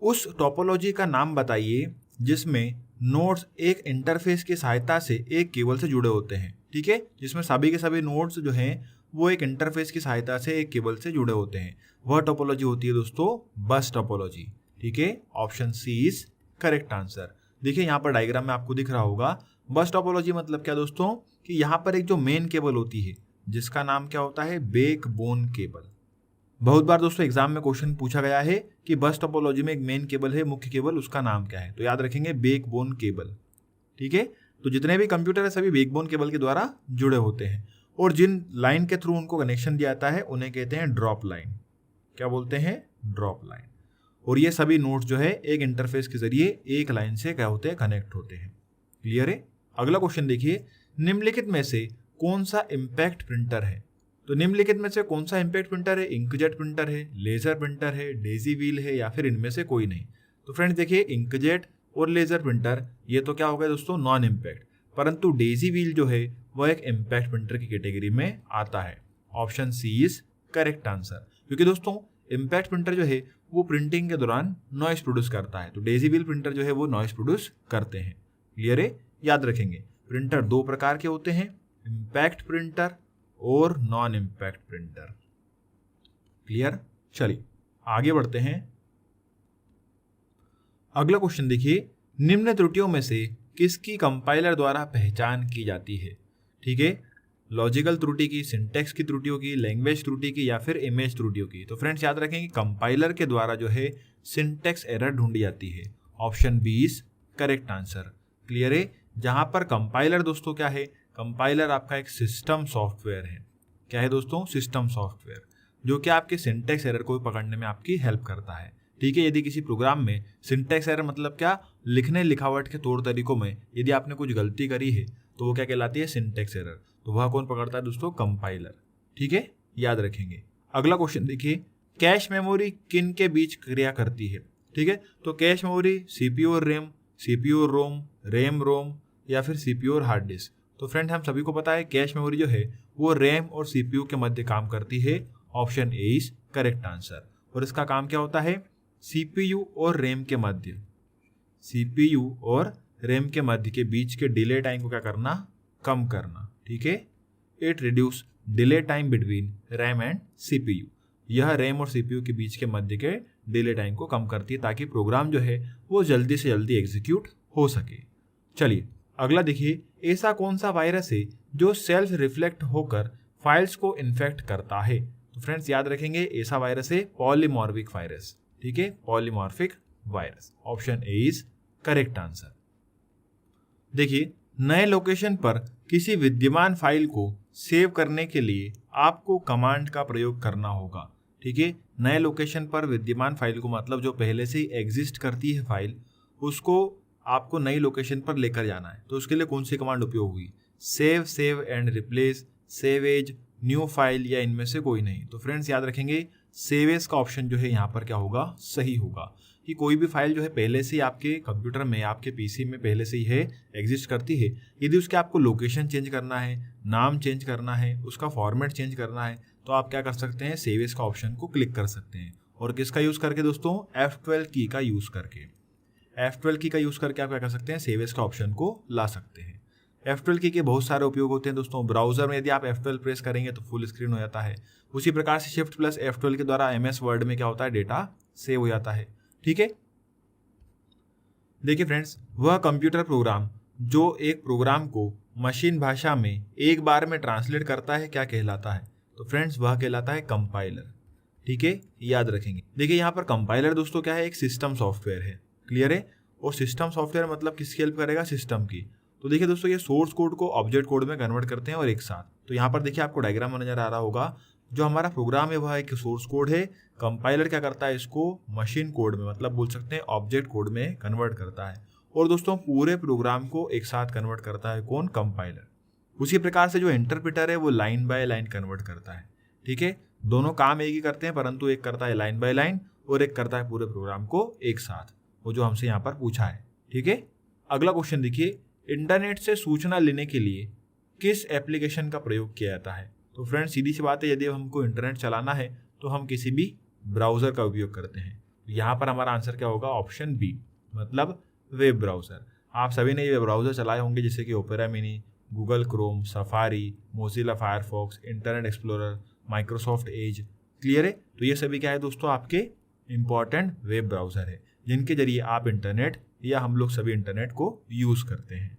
उस टोपोलॉजी का नाम बताइए जिसमें नोड्स एक इंटरफेस की सहायता से एक केबल से जुड़े होते हैं। ठीक है, जिसमें सभी के सभी नोड्स जो हैं वो एक इंटरफेस की सहायता से एक केबल से जुड़े होते हैं। वह टोपोलॉजी होती है दोस्तों बस टोपोलॉजी। ठीक है, option C is correct answer. देखिए यहाँ पर डायग्राम में आपको दिख रहा होगा, बस टोपोलॉजी मतलब क्या दोस्तों कि यहाँ पर एक जो मेन केबल होती है जिसका नाम क्या होता है, बैकबोन केबल। बहुत बार दोस्तों एग्जाम में क्वेश्चन पूछा गया है कि बस टोपोलॉजी में एक मेन केबल है, मुख्य केबल, उसका नाम क्या है, तो याद रखेंगे बैकबोन केबल। ठीक है, तो जितने भी कंप्यूटर है सभी बैकबोन केबल के द्वारा जुड़े होते हैं और जिन लाइन के थ्रू उनको कनेक्शन दिया जाता है उन्हें कहते हैं ड्रॉप लाइन। क्या बोलते हैं, ड्रॉप लाइन। और ये सभी नोड्स जो है एक इंटरफेस के जरिए एक लाइन से क्या होते हैं, कनेक्ट होते हैं। क्लियर है। अगला क्वेश्चन देखिए, निम्नलिखित में से कौन सा इम्पैक्ट प्रिंटर है। तो निम्नलिखित में से कौन सा इम्पैक्ट प्रिंटर है, इंकजेट प्रिंटर है, लेजर प्रिंटर है, डेजी व्हील है या फिर इनमें से कोई नहीं। तो फ्रेंड्स देखिए, इंकजेट और लेजर प्रिंटर ये तो क्या हो गया दोस्तों, नॉन इम्पैक्ट, परंतु डेजी व्हील जो है वह एक इम्पैक्ट प्रिंटर की कैटेगरी में आता है। Option C is correct answer, क्योंकि दोस्तों इम्पैक्ट प्रिंटर जो है वो प्रिंटिंग के दौरान नॉइस प्रोड्यूस करता है, तो डेजी व्हील प्रिंटर जो है वो नॉइस प्रोड्यूस करते हैं। क्लियर है, याद रखेंगे प्रिंटर दो प्रकार के होते हैं, इम्पैक्ट प्रिंटर और नॉन इम्पैक्ट प्रिंटर। क्लियर। चलिए आगे बढ़ते हैं। अगला क्वेश्चन देखिए, निम्न त्रुटियों में से किसकी कंपाइलर द्वारा पहचान की जाती है। ठीक है, लॉजिकल त्रुटि की, सिंटैक्स की त्रुटियों की, लैंग्वेज त्रुटि की या फिर इमेज त्रुटियों की। तो फ्रेंड्स याद रखें कि कंपाइलर के द्वारा जो है सिंटैक्स एरर ढूंढी जाती है। Option B is correct answer. Clear है, जहां पर कंपाइलर दोस्तों क्या है, कंपाइलर आपका एक सिस्टम सॉफ्टवेयर है। क्या है दोस्तों, सिस्टम सॉफ्टवेयर, जो कि आपके सिंटैक्स एरर को पकड़ने में आपकी हेल्प करता है। ठीक है, यदि किसी प्रोग्राम में सिंटैक्स एरर मतलब क्या, लिखने लिखावट के तौर तरीकों में यदि आपने कुछ गलती करी है तो वो क्या कहलाती है, सिंटैक्स एरर। तो वह कौन पकड़ता है दोस्तों, कंपाइलर। ठीक है, याद रखेंगे। अगला क्वेश्चन देखिए, कैश मेमोरी किन के बीच क्रिया करती है। ठीक है, तो कैश मेमोरी सीपीयू और रैम, सीपीयू और रोम, रैम रोम या फिर सीपीयू और हार्ड डिस्क। तो फ्रेंड हम सभी को पता है कैश मेमोरी जो है वो रैम और सीपीयू के मध्य काम करती है। Option A is correct answer. और इसका काम क्या होता है, सीपीयू और रैम के मध्य, सीपीयू और रैम के मध्य के बीच के डिले टाइम को क्या करना, कम करना। ठीक है, it reduce delay time between RAM and CPU. यह रैम और सीपीयू के बीच के मध्य के डिले टाइम को कम करती है ताकि प्रोग्राम जो है वो जल्दी से जल्दी एग्जीक्यूट हो सके। चलिए अगला देखिए, ऐसा कौन सा वायरस है जो सेल्फ रिफ्लेक्ट होकर फाइल्स को इन्फेक्ट करता है। तो फ्रेंड्स याद रखेंगे, ऐसा वायरस है पॉलीमॉर्फिक वायरस। ठीक है, polymorphic virus. Option A is correct answer. देखिए, नए लोकेशन पर किसी विद्यमान फाइल को सेव करने के लिए आपको कमांड का प्रयोग करना होगा। ठीक है, नए लोकेशन पर विद्यमान फाइल को मतलब जो पहले से ही एग्जिस्ट करती है फाइल, उसको आपको नई लोकेशन पर लेकर जाना है। तो उसके लिए कौन सी कमांड उपयोग हुई, save, save and replace, save as, new file या इनमें से कोई नहीं। तो फ्रेंड्स याद रखेंगे, सेव एज का ऑप्शन जो है यहाँ पर क्या होगा, सही होगा। कि कोई भी फाइल जो है पहले से ही आपके कंप्यूटर में, आपके पीसी में पहले से ही है, एग्जिस्ट करती है, यदि उसके आपको लोकेशन चेंज करना है, नाम चेंज करना है, उसका फॉर्मेट चेंज करना है, तो आप क्या कर सकते हैं, सेव एज का ऑप्शन को क्लिक कर सकते हैं। और किसका यूज करके दोस्तों, F12 की का यूज करके। F12 की का यूज करके आप क्या कर सकते हैं, सेव एज का ऑप्शन को ला सकते हैं। F12 की के बहुत सारे उपयोग होते हैं दोस्तों। ब्राउजर में यदि आप F12 प्रेस करेंगे तो फुल स्क्रीन हो जाता है। उसी प्रकार से शिफ्ट प्लस F12 के द्वारा MS वर्ड में क्या होता है, डेटा सेव हो जाता है। ठीक है, देखिए फ्रेंड्स, वह कंप्यूटर प्रोग्राम जो एक प्रोग्राम को मशीन भाषा में एक बार में ट्रांसलेट करता है क्या कहलाता है। तो फ्रेंड्स वह कहलाता है कंपाइलर। ठीक है, याद रखेंगे। देखिए यहाँ पर कंपाइलर दोस्तों क्या है, एक सिस्टम सॉफ्टवेयर है। क्लियर है, और सिस्टम सॉफ्टवेयर मतलब किसकी हेल्प करेगा, सिस्टम की। तो देखिए दोस्तों, ये सोर्स कोड को ऑब्जेक्ट कोड में कन्वर्ट करते हैं और एक साथ। तो यहाँ पर देखिए आपको डायग्राम में नजर आ रहा होगा, जो हमारा प्रोग्राम है वह एक सोर्स कोड है। कंपाइलर क्या करता है, इसको मशीन कोड में मतलब बोल सकते हैं ऑब्जेक्ट कोड में कन्वर्ट करता है। और दोस्तों पूरे प्रोग्राम को एक साथ कन्वर्ट करता है कौन, कंपाइलर। उसी प्रकार से जो इंटरप्रेटर है वो लाइन बाय लाइन कन्वर्ट करता है। ठीक है, दोनों काम एक ही करते हैं, परंतु एक करता है लाइन बाय लाइन और एक करता है पूरे प्रोग्राम को एक साथ, वो जो हमसे यहाँ पर पूछा है। ठीक है, अगला क्वेश्चन देखिए, इंटरनेट से सूचना लेने के लिए किस एप्लीकेशन का प्रयोग किया जाता है। तो फ्रेंड्स सीधी सी बात है, यदि हमको इंटरनेट चलाना है तो हम किसी भी ब्राउजर का उपयोग करते हैं। यहाँ पर हमारा आंसर क्या होगा, ऑप्शन बी, मतलब वेब ब्राउजर। आप सभी ने ये ब्राउजर चलाए होंगे, जैसे कि opera mini, Google Chrome, safari, Mozilla Firefox, internet explorer, Microsoft Edge. Clear है, तो ये सभी क्या है दोस्तों, आपके इंपॉर्टेंट वेब ब्राउजर है जिनके जरिए आप इंटरनेट या हम लोग सभी इंटरनेट को यूज करते हैं।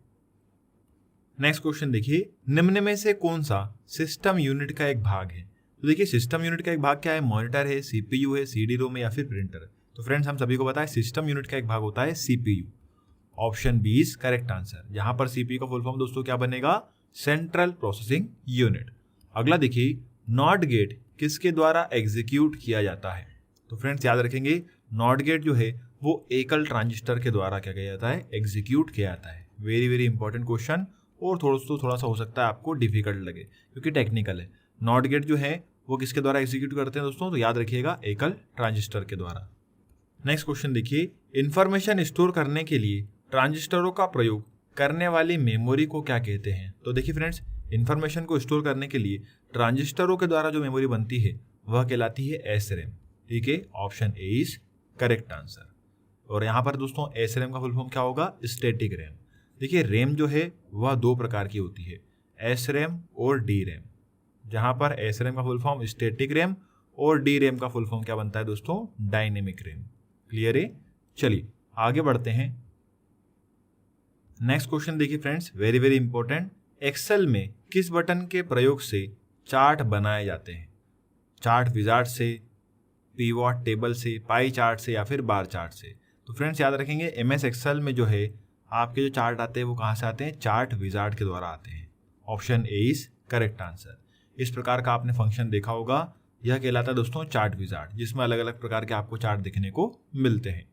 नेक्स्ट क्वेश्चन देखिए, निम्न में से कौन सा सिस्टम यूनिट का एक भाग है? तो देखिए सिस्टम यूनिट का एक भाग क्या है? मॉनिटर है, सीपीयू है, सीडी रोम है या फिर प्रिंटर। तो फ्रेंड्स हम सभी को पता है सिस्टम यूनिट का एक भाग होता है CPU. Option B is correct answer. यहां पर सीपीयू का फुल फॉर्म दोस्तों क्या बनेगा? Central processing unit. अगला देखिए, नॉट गेट किसके द्वारा एग्जीक्यूट किया जाता है? तो फ्रेंड्स याद रखेंगे नॉट गेट जो है वो एकल ट्रांजिस्टर के द्वारा क्या किया जाता है? एग्जीक्यूट किया जाता है। वेरी वेरी इंपॉर्टेंट क्वेश्चन, और थोड़ा सा हो सकता है आपको डिफिकल्ट लगे क्योंकि टेक्निकल है। नॉट गेट जो है वो किसके द्वारा एग्जीक्यूट करते हैं दोस्तों? तो याद रखिएगा एकल ट्रांजिस्टर के द्वारा। नेक्स्ट क्वेश्चन देखिए, इंफॉर्मेशन स्टोर करने के लिए ट्रांजिस्टरों का प्रयोग करने वाली मेमोरी को क्या कहते हैं? तो देखिए फ्रेंड्स, इंफॉर्मेशन को स्टोर करने के लिए ट्रांजिस्टरों के द्वारा जो मेमोरी बनती है वह कहलाती है एसरैम। ठीक है, option A is correct answer. और यहाँ पर दोस्तों एसरैम का फुल फॉर्म क्या होगा? Static RAM. देखिए रैम जो है वह दो प्रकार की होती है, एसरैम और डी रैम। जहां पर एसरैम का फुल फॉर्म स्टैटिक रैम और डी रैम का फुल फॉर्म क्या बनता है दोस्तों? Dynamic RAM. क्लियर है? चलिए आगे बढ़ते हैं। नेक्स्ट क्वेश्चन देखिए friends, very very important. Excel में किस बटन के प्रयोग से चार्ट बनाए जाते हैं? चार्ट विजार्ड से, पीवॉट टेबल से, पाई चार्ट से या फिर बार चार्ट से? तो फ्रेंड्स याद रखेंगे एमएस एक्सेल में जो है आपके जो चार्ट आते हैं वो कहाँ से आते हैं? चार्ट विजार्ड के द्वारा आते हैं। Option A is correct answer. इस प्रकार का आपने फंक्शन देखा होगा, यह कहलाता है दोस्तों चार्ट विजार्ड, जिसमें अलग अलग प्रकार के आपको चार्ट देखने को मिलते हैं।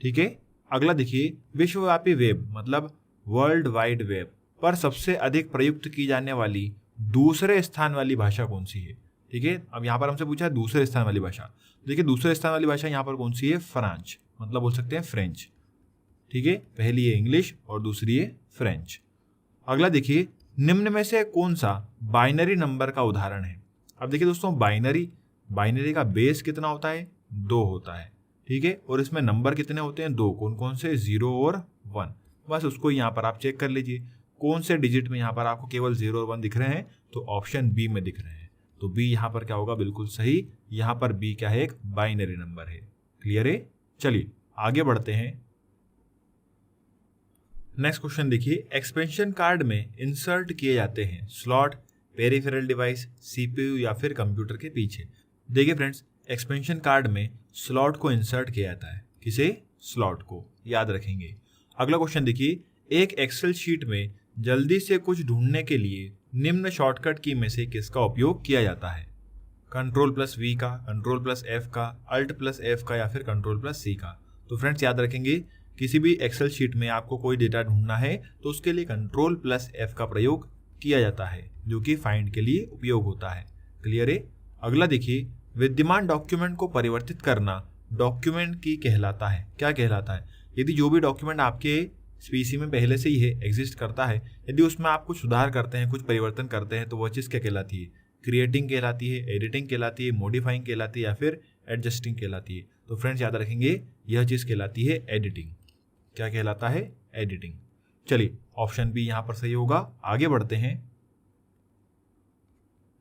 ठीक है, अगला देखिए, विश्वव्यापी वेब मतलब वर्ल्ड वाइड वेब पर सबसे अधिक प्रयुक्त की जाने वाली दूसरे स्थान वाली भाषा कौन सी है? ठीक है, अब यहाँ पर हमसे पूछा है दूसरे स्थान वाली भाषा। देखिए दूसरे स्थान वाली भाषा यहाँ पर कौन सी है? फ्रांच, मतलब बोल सकते हैं फ्रेंच। ठीक है, पहली है इंग्लिश और दूसरी है फ्रेंच। अगला देखिए, निम्न में से कौन सा बाइनरी नंबर का उदाहरण है? अब देखिए दोस्तों बाइनरी का बेस कितना होता है? 2 होता है। ठीक है, और इसमें नंबर कितने होते हैं? 2। कौन कौन से? 0 और 1। बस उसको यहाँ पर आप चेक कर लीजिए कौन से डिजिट में यहाँ पर आपको केवल 0 और 1 दिख रहे हैं, तो ऑप्शन बी में दिख रहे हैं। तो बी यहाँ पर क्या होगा? बिल्कुल सही। यहाँ पर बी क्या है? एक बाइनरी नंबर है। क्लियर है? चलिए आगे बढ़ते हैं। नेक्स्ट क्वेश्चन देखिए, एक्सपेंशन कार्ड में इंसर्ट किए जाते हैं स्लॉट पेरिफेरल डिवाइस, सीपीयू या फिर कंप्यूटर के पीछे। देखिए फ्रेंड्स, एक्सपेंशन कार्ड में स्लॉट को इंसर्ट किया जाता है। किसे? स्लॉट को, याद रखेंगे। अगला क्वेश्चन देखिए, एक एक्सेल शीट में जल्दी से कुछ ढूंढने के लिए निम्न शॉर्टकट की में से किसका उपयोग किया जाता है? Ctrl+V का, Ctrl+F का, Alt+F का या फिर Ctrl+C का? तो फ्रेंड्स याद रखेंगे किसी भी एक्सेल शीट में आपको कोई डेटा ढूंढना है तो उसके लिए Ctrl+F का प्रयोग किया जाता है, जो कि फाइंड के लिए उपयोग होता है। क्लियर है? अगला देखिए, विद्यमान डॉक्यूमेंट को परिवर्तित करना डॉक्यूमेंट की कहलाता है। क्या कहलाता है? यदि जो भी डॉक्यूमेंट आपके पीसी में पहले से ही है, एग्जिस्ट करता है, यदि उसमें आप कुछ सुधार करते हैं, कुछ परिवर्तन करते हैं, तो वह चीज़ क्या कहलाती है? क्रिएटिंग कहलाती है, एडिटिंग कहलाती है, मॉडिफाइंग कहलाती है या फिर एडजस्टिंग कहलाती है? तो फ्रेंड्स याद रखेंगे यह चीज़ कहलाती है एडिटिंग। क्या कहलाता है? एडिटिंग। चलिए ऑप्शन बी यहाँ पर सही होगा। आगे बढ़ते हैं।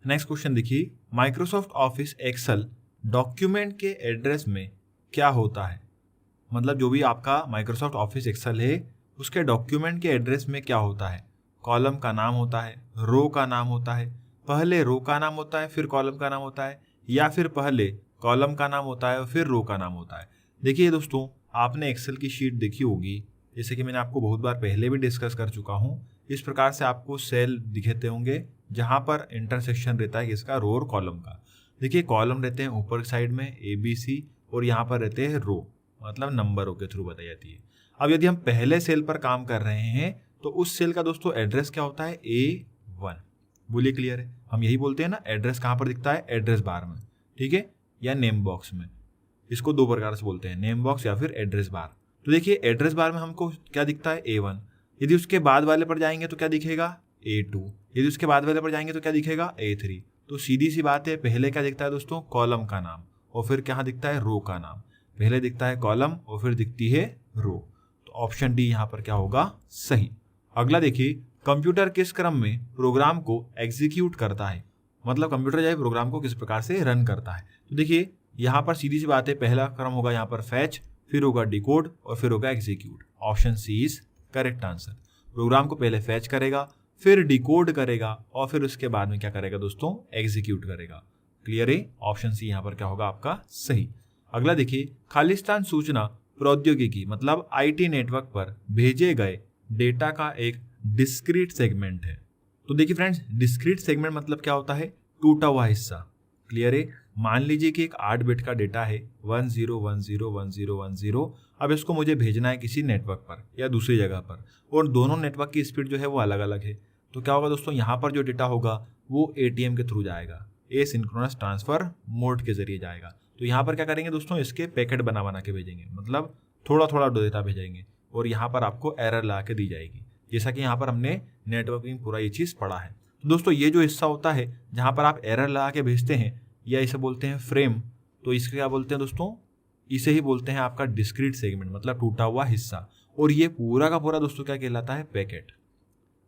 नेक्स्ट क्वेश्चन देखिए, माइक्रोसॉफ्ट ऑफिस एक्सेल डॉक्यूमेंट के एड्रेस में क्या होता है? मतलब जो भी आपका माइक्रोसॉफ्ट ऑफिस एक्सेल है उसके डॉक्यूमेंट के एड्रेस में क्या होता है? कॉलम का नाम होता है, रो का नाम होता है, पहले रो का नाम होता है फिर कॉलम का नाम होता है, या फिर पहले कॉलम का नाम होता है और फिर रो का नाम होता है? देखिए दोस्तों, आपने एक्सेल की शीट देखी होगी, जैसे कि मैंने आपको बहुत बार पहले भी डिस्कस कर चुका हूँ। इस प्रकार से आपको सेल दिखते होंगे जहाँ पर इंटरसेक्शन रहता है किसका? रो और कॉलम का। देखिए कॉलम रहते हैं ऊपर साइड में ABC और यहाँ पर रहते हैं रो, मतलब नंबरों के थ्रू बताई जाती है। अब यदि हम पहले सेल पर काम कर रहे हैं तो उस सेल का दोस्तों एड्रेस क्या होता है? A1। बोलिए क्लियर है? हम यही बोलते हैं ना, एड्रेस कहाँ पर दिखता है? एड्रेस बार में। ठीक है, या नेम बॉक्स में। इसको दो प्रकार से बोलते हैं, नेम बॉक्स या फिर एड्रेस बार। तो देखिए एड्रेस बार में हमको क्या दिखता है? A1। यदि उसके बाद वाले पर जाएंगे तो क्या दिखेगा? A2। यदि उसके बाद वाले पर जाएंगे तो क्या दिखेगा? A3। तो सीधी सी बात है, पहले क्या दिखता है दोस्तों? कॉलम का नाम, और फिर क्या दिखता है? रो का नाम। पहले दिखता है कॉलम और फिर दिखती है रो। तो ऑप्शन डी यहाँ पर क्या होगा? सही। अगला देखिए, कंप्यूटर किस क्रम में प्रोग्राम को एग्जीक्यूट करता है? मतलब कंप्यूटर जो है प्रोग्राम को किस प्रकार से रन करता है? तो देखिए यहाँ पर सीधी सी बात है, पहला क्रम होगा यहाँ पर फैच, फिर होगा डिकोड और फिर होगा execute. Option C is correct answer. Program को पहले फैच करेगा, फिर डिकोड करेगा और फिर उसके बाद में क्या करेगा दोस्तों, एग्जीक्यूट करेगा। क्लियर है, ऑप्शन सी यहाँ पर क्या होगा आपका सही। अगला देखिए, खालिस्तान सूचना प्रौद्योगिकी मतलब आईटी नेटवर्क पर भेजे गए डेटा का एक डिस्क्रीट सेगमेंट है। तो देखिए फ्रेंड्स, डिस्क्रीट सेगमेंट मतलब क्या होता है, टूटा हुआ हिस्सा। क्लियर है, मान लीजिए कि एक 8 बिट का डेटा है 10101010। अब इसको मुझे भेजना है किसी नेटवर्क पर या दूसरी जगह पर, और दोनों नेटवर्क की स्पीड जो है वो अलग अलग है। तो क्या होगा दोस्तों, यहाँ पर जो डेटा होगा वो एटीएम के थ्रू जाएगा, एसिंक्रोनस ट्रांसफर मोड के जरिए जाएगा। तो यहाँ पर क्या करेंगे दोस्तों, इसके पैकेट बना के भेजेंगे, मतलब थोड़ा थोड़ा डेटा भेजेंगे और यहाँ पर आपको एरर ला के दी जाएगी, जैसा कि यहाँ पर हमने नेटवर्किंग पूरा ये चीज़ पढ़ा है। तो दोस्तों ये जो हिस्सा होता है जहाँ पर आप एरर लगा के भेजते हैं, या इसे बोलते हैं फ्रेम, तो इसके क्या बोलते हैं दोस्तों, इसे ही बोलते हैं आपका डिस्क्रीट सेगमेंट मतलब टूटा हुआ हिस्सा। और ये पूरा का पूरा दोस्तों क्या कहलाता है, पैकेट।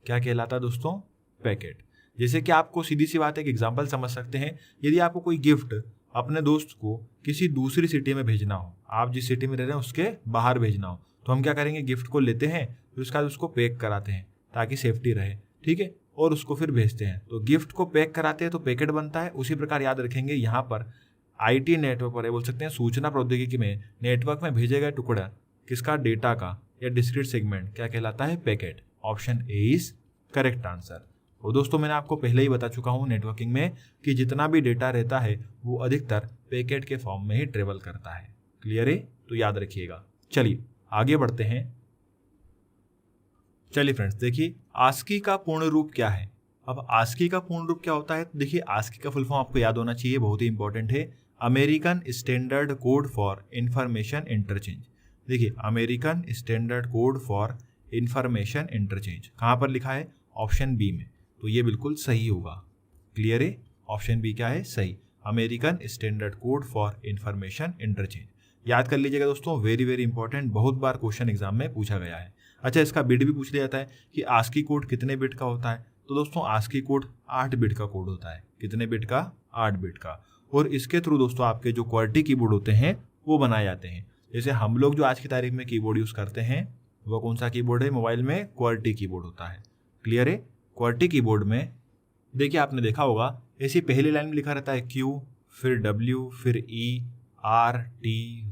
क्या कहलाता है दोस्तों, पैकेट। जैसे कि आपको सीधी सी बात है, एक एग्जांपल समझ सकते हैं, यदि आपको कोई गिफ्ट अपने दोस्त को किसी दूसरी सिटी में भेजना हो, आप जिस सिटी में रह रहे हैं उसके बाहर भेजना हो, तो हम क्या करेंगे, गिफ्ट को लेते हैं, फिर उसके बाद उसको पैक कराते हैं ताकि सेफ्टी रहे, ठीक है, और उसको फिर भेजते हैं। तो गिफ्ट को पैक कराते हैं तो पैकेट बनता है। उसी प्रकार याद रखेंगे, यहाँ पर आईटी नेटवर्क पर बोल सकते हैं सूचना प्रौद्योगिकी में नेटवर्क में भेजे गए टुकड़ा किसका, डेटा का या डिस्क्रीट सेगमेंट क्या कहलाता है, packet. Option A is correct answer. और दोस्तों मैंने आपको पहले ही बता चुका हूँ नेटवर्किंग में कि जितना भी डेटा रहता है वो अधिकतर पैकेट के फॉर्म में ही ट्रेवल करता है। क्लियर है, तो याद रखिएगा। चलिए आगे बढ़ते हैं। चलिए फ्रेंड्स, देखिए आस्की का पूर्ण रूप क्या है। अब आस्की का पूर्ण रूप क्या होता है, देखिए आस्की का फुल फॉर्म आपको याद होना चाहिए, बहुत ही इंपॉर्टेंट है, American standard code for information interchange. देखिए American standard code for information interchange कहाँ पर लिखा है, ऑप्शन बी में, तो ये बिल्कुल सही होगा। क्लियर है, ऑप्शन बी क्या है, सही, American standard code for information interchange. याद कर लीजिएगा दोस्तों, वेरी वेरी इंपॉर्टेंट, बहुत बार क्वेश्चन एग्जाम में पूछा गया है। अच्छा, इसका बिट भी पूछ लिया जाता है कि आस्की कोड कितने बिट का होता है, तो दोस्तों आस्की कोड 8 बिट का कोड होता है। कितने बिट का, 8 बिट का। और इसके थ्रू दोस्तों आपके जो क्वालिटी कीबोर्ड होते हैं वो बनाए जाते हैं। जैसे हम लोग जो आज की तारीख में कीबोर्ड यूज करते हैं वो कौन सा कीबोर्ड है, मोबाइल में क्वालिटी कीबोर्ड होता है। क्लियर है, क्वालिटी कीबोर्ड में देखिए आपने देखा होगा ऐसी पहली लाइन में लिखा रहता है Q, फिर W, फिर E, R, T,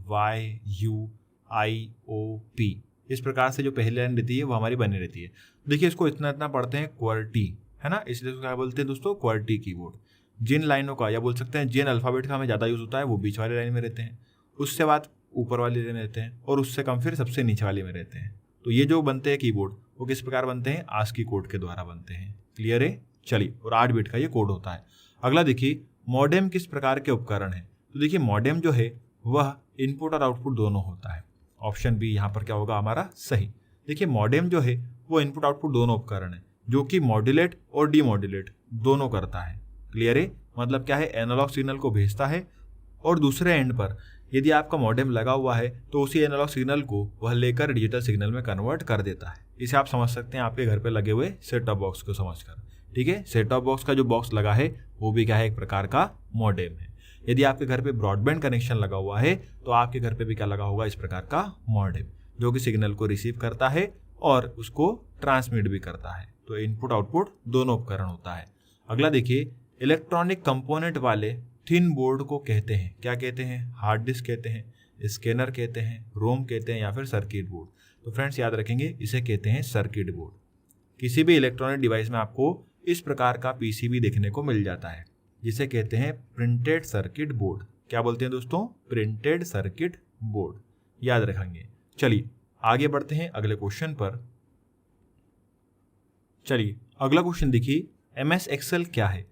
Y, U, I, O, P। इस प्रकार से जो पहली लाइन रहती है वो हमारी बनी रहती है। देखिए इसको इतना इतना पढ़ते हैं क्वालिटी, है ना, इसलिए इसको क्या बोलते हैं दोस्तों, क्वालिटी कीबोर्ड। जिन लाइनों का या बोल सकते हैं जिन अल्फाबेट का हमें ज़्यादा यूज होता है वो बीच वाली लाइन में रहते हैं, उससे बाद ऊपर वाली लाइन रहते हैं, और उससे कम फिर सबसे नीचे वाली में रहते हैं। तो ये जो बनते हैं कीबोर्ड वो किस प्रकार बनते हैं, आस्की कोड के द्वारा बनते हैं। क्लियर है, चलिए, और 8 बिट का ये कोड होता है। अगला देखिए, मॉडेम किस प्रकार के उपकरण है। तो देखिए मॉडेम जो है वह इनपुट और आउटपुट दोनों होता है। ऑप्शन बी यहाँ पर क्या होगा हमारा सही। देखिए मॉडेम जो है वो इनपुट आउटपुट दोनों उपकरण है, जो कि मॉड्यूलेट और डीमॉड्यूलेट दोनों करता है। क्लियर है, मतलब क्या है, एनालॉग सिग्नल को भेजता है और दूसरे एंड पर यदि आपका मॉडेम लगा हुआ है तो उसी एनालॉग सिग्नल को वह लेकर डिजिटल सिग्नल में कन्वर्ट कर देता है। इसे आप समझ सकते हैं आपके घर पे लगे हुए सेट टॉप बॉक्स को समझकर। ठीक है, सेट टॉप बॉक्स का जो बॉक्स लगा है वो भी क्या है, एक प्रकार का मॉडेम है। यदि आपके घर पे ब्रॉडबैंड कनेक्शन लगा हुआ है तो आपके घर पे भी क्या लगा होगा, इस प्रकार का मॉडेम, जो कि सिग्नल को रिसीव करता है और उसको ट्रांसमिट भी करता है। तो इनपुट आउटपुट दोनों उपकरण होता है। अगला देखिए, इलेक्ट्रॉनिक कंपोनेंट वाले थिन बोर्ड को कहते हैं, क्या कहते हैं, हार्ड डिस्क कहते हैं, स्कैनर कहते हैं, रोम कहते हैं, या फिर सर्किट बोर्ड। तो फ्रेंड्स याद रखेंगे, इसे कहते हैं सर्किट बोर्ड। किसी भी इलेक्ट्रॉनिक डिवाइस में आपको इस प्रकार का पीसीबी देखने को मिल जाता है, जिसे कहते हैं प्रिंटेड सर्किट बोर्ड। क्या बोलते हैं दोस्तों, प्रिंटेड सर्किट बोर्ड, याद रखेंगे। चलिए आगे बढ़ते हैं अगले क्वेश्चन पर। चलिए अगला क्वेश्चन देखिए, MS एक्सेल क्या है।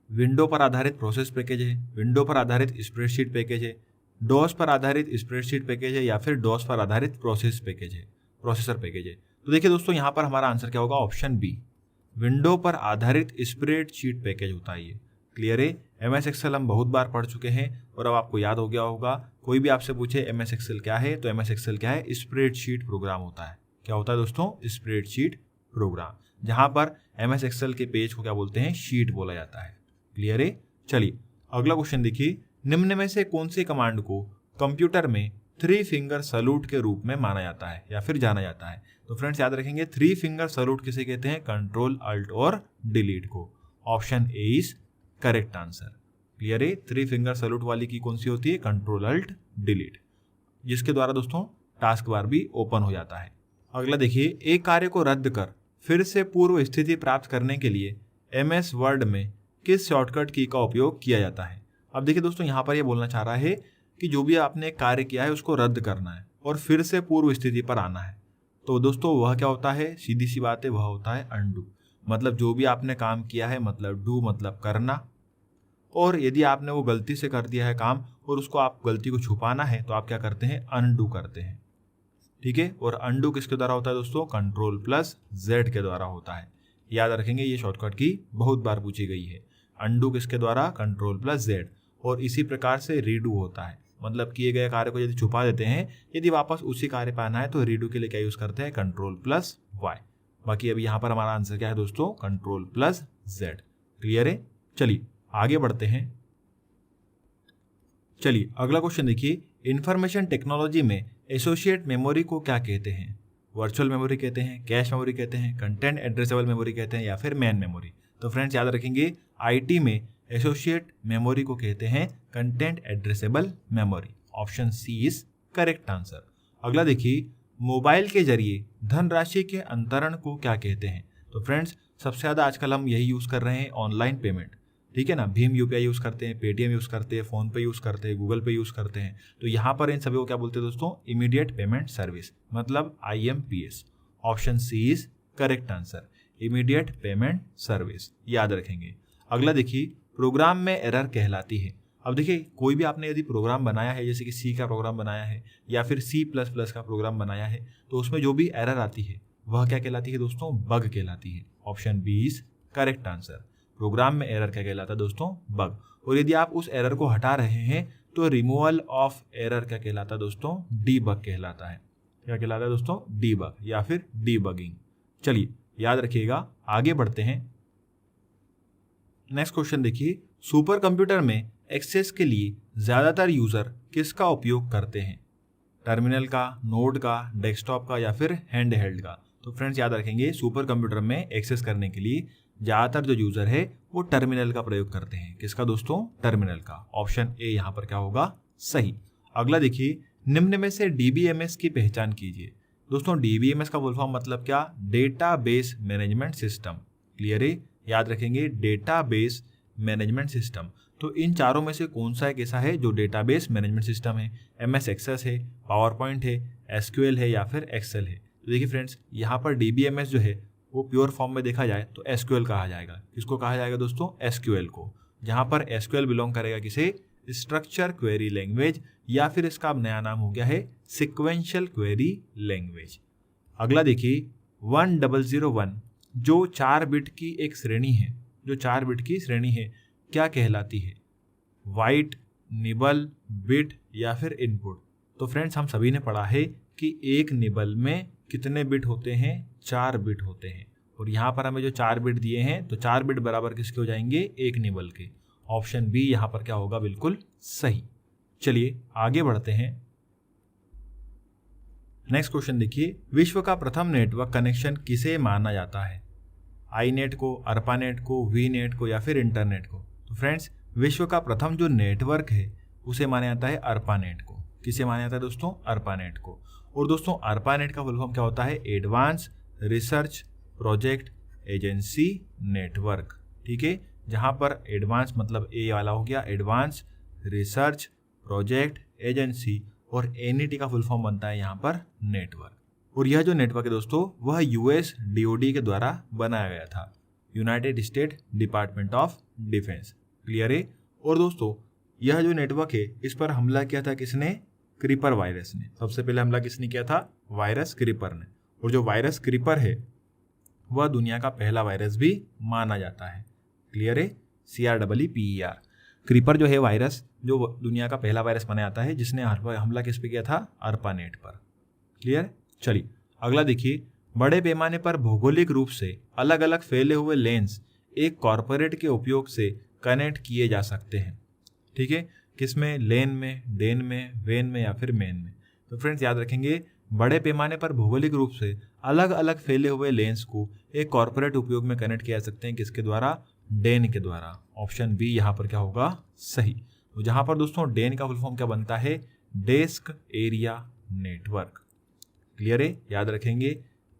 विंडो पर आधारित प्रोसेस पैकेज है, विंडो पर आधारित स्प्रेडशीट पैकेज है, डॉस पर आधारित स्प्रेडशीट पैकेज है, या फिर डॉस पर आधारित प्रोसेसर पैकेज है। तो देखिए दोस्तों यहाँ पर हमारा आंसर क्या होगा, ऑप्शन बी, विंडो पर आधारित स्प्रेडशीट पैकेज होता है ये। क्लियर है, MS एक्सेल हम बहुत बार पढ़ चुके हैं और अब आपको याद हो गया होगा। कोई भी आपसे पूछे MS एक्सेल क्या है, तो MS एक्सेल क्या है, स्प्रेडशीट प्रोग्राम होता है। क्या होता है दोस्तों, स्प्रेडशीट प्रोग्राम, जहां पर MS एक्सेल के पेज को क्या बोलते हैं, शीट बोला जाता है। क्लियर है, चलिए अगला क्वेश्चन देखिए, निम्न में से कौन सी कमांड को कंप्यूटर में 3 फिंगर सैल्यूट के रूप में माना जाता है या फिर जाना जाता है। तो फ्रेंड्स याद रखेंगे 3 फिंगर सैल्यूट किसे कहते हैं? कंट्रोल अल्ट और डिलीट को। Option A is correct answer. Clear है? 3 फिंगर सैल्यूट वाली की कौन सी होती है? कंट्रोल अल्ट डिलीट, जिसके द्वारा दोस्तों टास्क बार भी ओपन हो जाता है। अगला देखिए, एक कार्य को रद्द कर फिर से पूर्व स्थिति प्राप्त करने के लिए MS वर्ड में किस शॉर्टकट की का उपयोग किया जाता है? अब देखिए दोस्तों, यहाँ पर ये बोलना चाह रहा है कि जो भी आपने कार्य किया है उसको रद्द करना है और फिर से पूर्व स्थिति पर आना है। तो दोस्तों वह क्या होता है? सीधी सी बात है, वह होता है अनडू। मतलब जो भी आपने काम किया है, मतलब डू मतलब करना, और यदि आपने वो गलती से कर दिया है काम और उसको आप गलती को छुपाना है तो आप क्या करते हैं? अनडू करते हैं। ठीक है? और अनडू किसके द्वारा होता है दोस्तों? कंट्रोल प्लस जेड के द्वारा होता है। याद रखेंगे, ये शॉर्टकट की बहुत बार पूछी गई है। अनडू किसके द्वारा? Control plus Z. और इसी प्रकार से रीडू होता है, मतलब किए गए कार्य को यदि छुपा देते हैं, यदि वापस उसी कार्य पर आना है तो रीडू के लिए क्या यूज करते हैं? Control plus Y. बाकी अभी यहाँ पर हमारा आंसर क्या है दोस्तों? Control plus Z. क्लियर है? चलिए आगे बढ़ते हैं। चलिए अगला क्वेश्चन देखिए, इंफॉर्मेशन टेक्नोलॉजी में एसोसिएट मेमोरी को क्या कहते हैं? वर्चुअल मेमोरी कहते हैं, कैश मेमोरी कहते हैं, कंटेंट एड्रेसेबल मेमोरी कहते हैं या फिर मेन मेमोरी? तो फ्रेंड्स याद रखेंगे, आईटी में एसोसिएट मेमोरी को कहते हैं content addressable memory. Option C is correct answer. अगला देखिए, मोबाइल के जरिए धनराशि के अंतरण को क्या कहते हैं? तो फ्रेंड्स सबसे ज़्यादा आजकल हम यही यूज़ कर रहे हैं, ऑनलाइन पेमेंट। ठीक है ना? भीम यूपीआई यूज़ करते हैं, पेटीएम यूज़ करते हैं, फोन पे यूज़ करते हैं, गूगल पे यूज़ करते हैं। तो यहाँ पर इन सभी को क्या बोलते हैं दोस्तों? इमीडिएट पेमेंट सर्विस, मतलब IMPS। Option C is correct answer, immediate payment service. याद रखेंगे। अगला देखिए, प्रोग्राम में एरर कहलाती है। अब देखिए, कोई भी आपने यदि प्रोग्राम बनाया है, जैसे कि C का प्रोग्राम बनाया है या फिर C++ का प्रोग्राम बनाया है, तो उसमें जो भी एरर आती है वह क्या कहलाती है दोस्तों? बग कहलाती है। Option B is correct answer. Program में एरर क्या कहलाता है दोस्तों? बग। और यदि आप उस एरर को हटा रहे हैं तो रिमूवल ऑफ एरर क्या कहलाता है दोस्तों? डीबग कहलाता है। क्या कहलाता है दोस्तों? डीबग या फिर डीबगिंग। चलिए याद रखिएगा, आगे बढ़ते हैं। नेक्स्ट क्वेश्चन देखिए, सुपर कंप्यूटर में एक्सेस के लिए ज्यादातर यूजर किसका उपयोग करते हैं? टर्मिनल का, नोड का, डेस्कटॉप का या फिर हैंड हेल्ड का? तो फ्रेंड्स याद रखेंगे, सुपर कंप्यूटर में एक्सेस करने के लिए ज्यादातर जो यूजर है वो टर्मिनल का प्रयोग करते हैं। किसका दोस्तों? टर्मिनल का। ऑप्शन ए यहाँ पर क्या होगा? सही। अगला देखिए, निम्न में से DBMS की पहचान कीजिए। दोस्तों DBMS का फुल फॉर्म मतलब क्या? Database management system. क्लियर है? याद रखेंगे, डेटाबेस मैनेजमेंट सिस्टम। तो इन चारों में से कौन सा एक ऐसा है जो डेटाबेस मैनेजमेंट सिस्टम है? MS एक्सेस है, पावर पॉइंट है, SQL है या फिर एक्सेल है? तो देखिए फ्रेंड्स, यहाँ पर DBMS जो है वो प्योर फॉर्म में देखा जाए तो SQL कहा जाएगा। किसको कहा जाएगा दोस्तों? SQL को। जहाँ पर SQL बिलोंग करेगा किसे? स्ट्रक्चर क्वेरी लैंग्वेज, या फिर इसका अब नया नाम हो गया है सिक्वेंशियल क्वेरी लैंग्वेज। अगला देखिए, 1001 जो 4 बिट की एक श्रेणी है, जो 4 बिट की श्रेणी है, क्या कहलाती है? वाइट, निबल, बिट या फिर इनपुट? तो फ्रेंड्स हम सभी ने पढ़ा है कि एक निबल में कितने बिट होते हैं? 4 बिट होते हैं। और यहाँ पर हमें जो 4 बिट दिए हैं, तो 4 बिट बराबर किसके हो जाएंगे? एक निबल के। ऑप्शन बी यहाँ पर क्या होगा? बिल्कुल सही। चलिए आगे बढ़ते हैं। नेक्स्ट क्वेश्चन देखिए, विश्व का प्रथम नेटवर्क कनेक्शन किसे माना जाता है? आईनेट को, अर्पानेट को, वीनेट को या फिर इंटरनेट को? तो फ्रेंड्स विश्व का प्रथम जो नेटवर्क है उसे माना जाता है अर्पानेट को। किसे माना जाता है दोस्तों? अर्पानेट को। और दोस्तों अर्पानेट का फुल फॉर्म क्या होता है? Advance research project agency network. ठीक है? जहां पर एडवांस मतलब ए वाला हो गया, एडवांस रिसर्च प्रोजेक्ट एजेंसी, और एनईटी का फुल फॉर्म बनता है यहाँ पर नेटवर्क। और यह जो नेटवर्क है दोस्तों वह US DOD के द्वारा बनाया गया था, United state department of defence. Clear है? और दोस्तों यह जो नेटवर्क है इस पर हमला किया था किसने? क्रीपर वायरस ने। सबसे पहले हमला किसने किया था? वायरस क्रीपर ने। और जो वायरस क्रीपर है वह दुनिया का पहला वायरस भी माना जाता है। क्लियर है? CREEPER। क्रीपर जो है वायरस, जो दुनिया का पहला वायरस माना जाता है, जिसने हमला किस पे किया था? अर्पानेट पर। क्लियर? चलिए अगला देखिए, बड़े पैमाने पर भौगोलिक रूप से अलग अलग फैले हुए लेंस एक कॉर्पोरेट के उपयोग से कनेक्ट किए जा सकते हैं। ठीक है? किसमें? लेन में, डेन में, वेन में या फिर मेन में? तो फ्रेंड्स याद रखेंगे, बड़े पैमाने पर भौगोलिक रूप से अलग अलग फैले हुए लेंस को एक कॉर्पोरेट उपयोग में कनेक्ट किया जा सकते हैं। किसके द्वारा? डेन के द्वारा। ऑप्शन बी यहाँ पर क्या होगा? सही। तो जहाँ पर दोस्तों डेन का फुल फॉर्म क्या बनता है? Desk area network. क्लियर है? याद रखेंगे,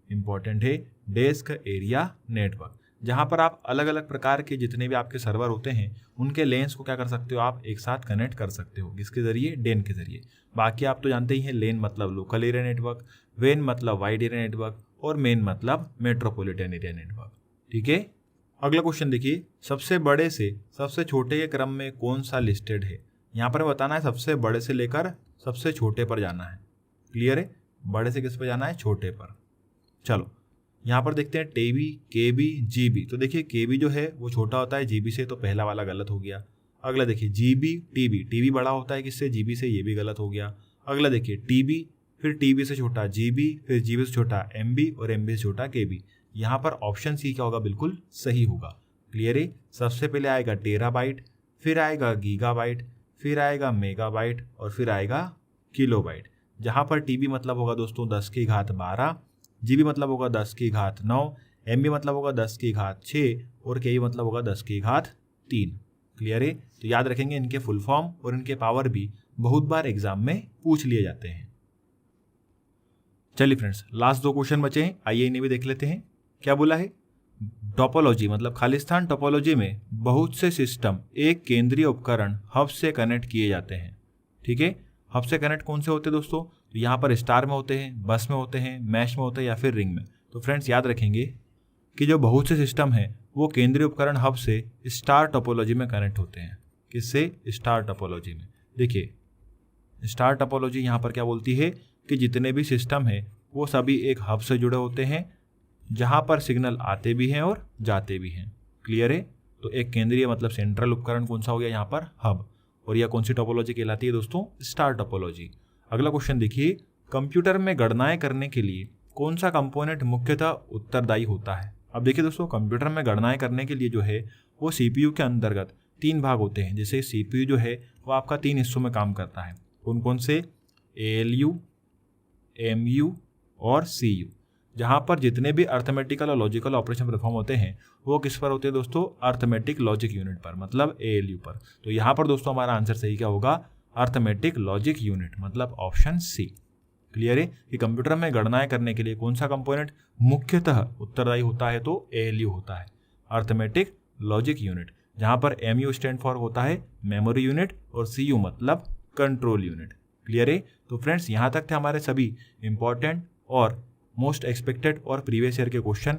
इंपॉर्टेंट है, डेस्क एरिया नेटवर्क। जहाँ पर आप अलग अलग प्रकार के जितने भी आपके सर्वर होते हैं उनके लेंस को क्या कर सकते हो? आप एक साथ कनेक्ट कर सकते हो। किसके जरिए? डेन के जरिए। बाकी आप तो जानते ही हैं, लेन मतलब लोकल एरिया नेटवर्क, वेन मतलब वाइड एरिया नेटवर्क और मेन मतलब मेट्रोपॉलिटन एरिया नेटवर्क। ठीक है। अगला क्वेश्चन देखिए, सबसे बड़े से सबसे छोटे के क्रम में कौन सा लिस्टेड है? यहाँ पर बताना है सबसे बड़े से लेकर सबसे छोटे पर जाना है। क्लियर है? बड़े से किस पर जाना है? छोटे पर। चलो यहाँ पर देखते हैं टीबी, केबी, जीबी। तो देखिए केबी जो है वो छोटा होता है जीबी से, तो पहला वाला गलत हो गया। अगला देखिए जीबी, टीबी। टीबी बड़ा होता है किससे? जीबी से, ये भी गलत हो गया। अगला देखिए टीबी, फिर टीबी से छोटा जीबी, फिर जीबी से छोटा एमबी और एमबी से छोटा केबी। यहाँ पर ऑप्शन सी क्या होगा? बिल्कुल सही होगा। क्लियर है? सबसे पहले आएगा टेराबाइट, फिर आएगा गीगाबाइट, फिर आएगा मेगाबाइट और फिर आएगा किलोबाइट। जहाँ पर टीबी मतलब होगा दोस्तों 10 की घात 12, जीबी मतलब होगा 10 की घात 9, एमबी मतलब होगा 10 की घात 6 और केबी मतलब होगा 10 की घात 3। क्लियर है? तो याद रखेंगे, इनके फुल फॉर्म और इनके पावर भी बहुत बार एग्जाम में पूछ लिए जाते हैं। चलिए फ्रेंड्स, लास्ट 2 क्वेश्चन बचे हैं, आइए इन्हें भी देख लेते हैं। क्या बोला है? टोपोलॉजी मतलब खालिस्तान टोपोलॉजी में बहुत से सिस्टम एक केंद्रीय उपकरण हब से कनेक्ट किए जाते हैं। ठीक है। हब से कनेक्ट कौन से होते हैं दोस्तों? तो यहाँ पर स्टार में होते हैं, बस में होते हैं, मैश में होते हैं या फिर रिंग में। तो फ्रेंड्स याद रखेंगे कि जो बहुत से सिस्टम है वो केंद्रीय उपकरण हब से स्टार टोपोलॉजी में कनेक्ट होते हैं। किससे? स्टार टोपोलॉजी में। देखिए स्टार टोपोलॉजी यहाँ पर क्या बोलती है कि जितने भी सिस्टम है वो सभी एक हब से जुड़े होते हैं, जहाँ पर सिग्नल आते भी हैं और जाते भी हैं। क्लियर है? तो एक केंद्रीय मतलब सेंट्रल उपकरण कौन सा हो गया यहाँ पर? हब। और यह कौन सी टोपोलॉजी कहलाती है दोस्तों? Star topology. अगला क्वेश्चन देखिए, कंप्यूटर में गणनाएं करने के लिए कौन सा कंपोनेंट मुख्यतः उत्तरदायी होता है? अब देखिए दोस्तों, कंप्यूटर में गणनाएं करने के लिए जो है वो सीपीयू के अंतर्गत 3 भाग होते हैं। जैसे सीपीयू जो है वो आपका 3 हिस्सों में काम करता है। कौन कौन से? एएलयू, एमयू और सीयू। जहाँ पर जितने भी अर्थमेटिकल और लॉजिकल ऑपरेशन परफॉर्म होते हैं वो किस पर होते हैं दोस्तों? अर्थमेटिक लॉजिक यूनिट पर, मतलब एएलयू पर। तो यहाँ पर दोस्तों हमारा आंसर सही क्या होगा? अर्थमेटिक लॉजिक यूनिट, मतलब ऑप्शन सी। क्लियर है? कि कंप्यूटर में गणनाएं करने के लिए कौन सा कंपोनेंट मुख्यतः उत्तरदायी होता है? तो एएलयू होता है, अर्थमेटिक लॉजिक यूनिट। जहाँ पर एमयू स्टैंड फॉर होता है मेमोरी यूनिट और सीयू मतलब कंट्रोल यूनिट। क्लियर है? तो फ्रेंड्स यहाँ तक थे हमारे सभी इंपॉर्टेंट और मोस्ट एक्सपेक्टेड और प्रीवियस ईयर के क्वेश्चन।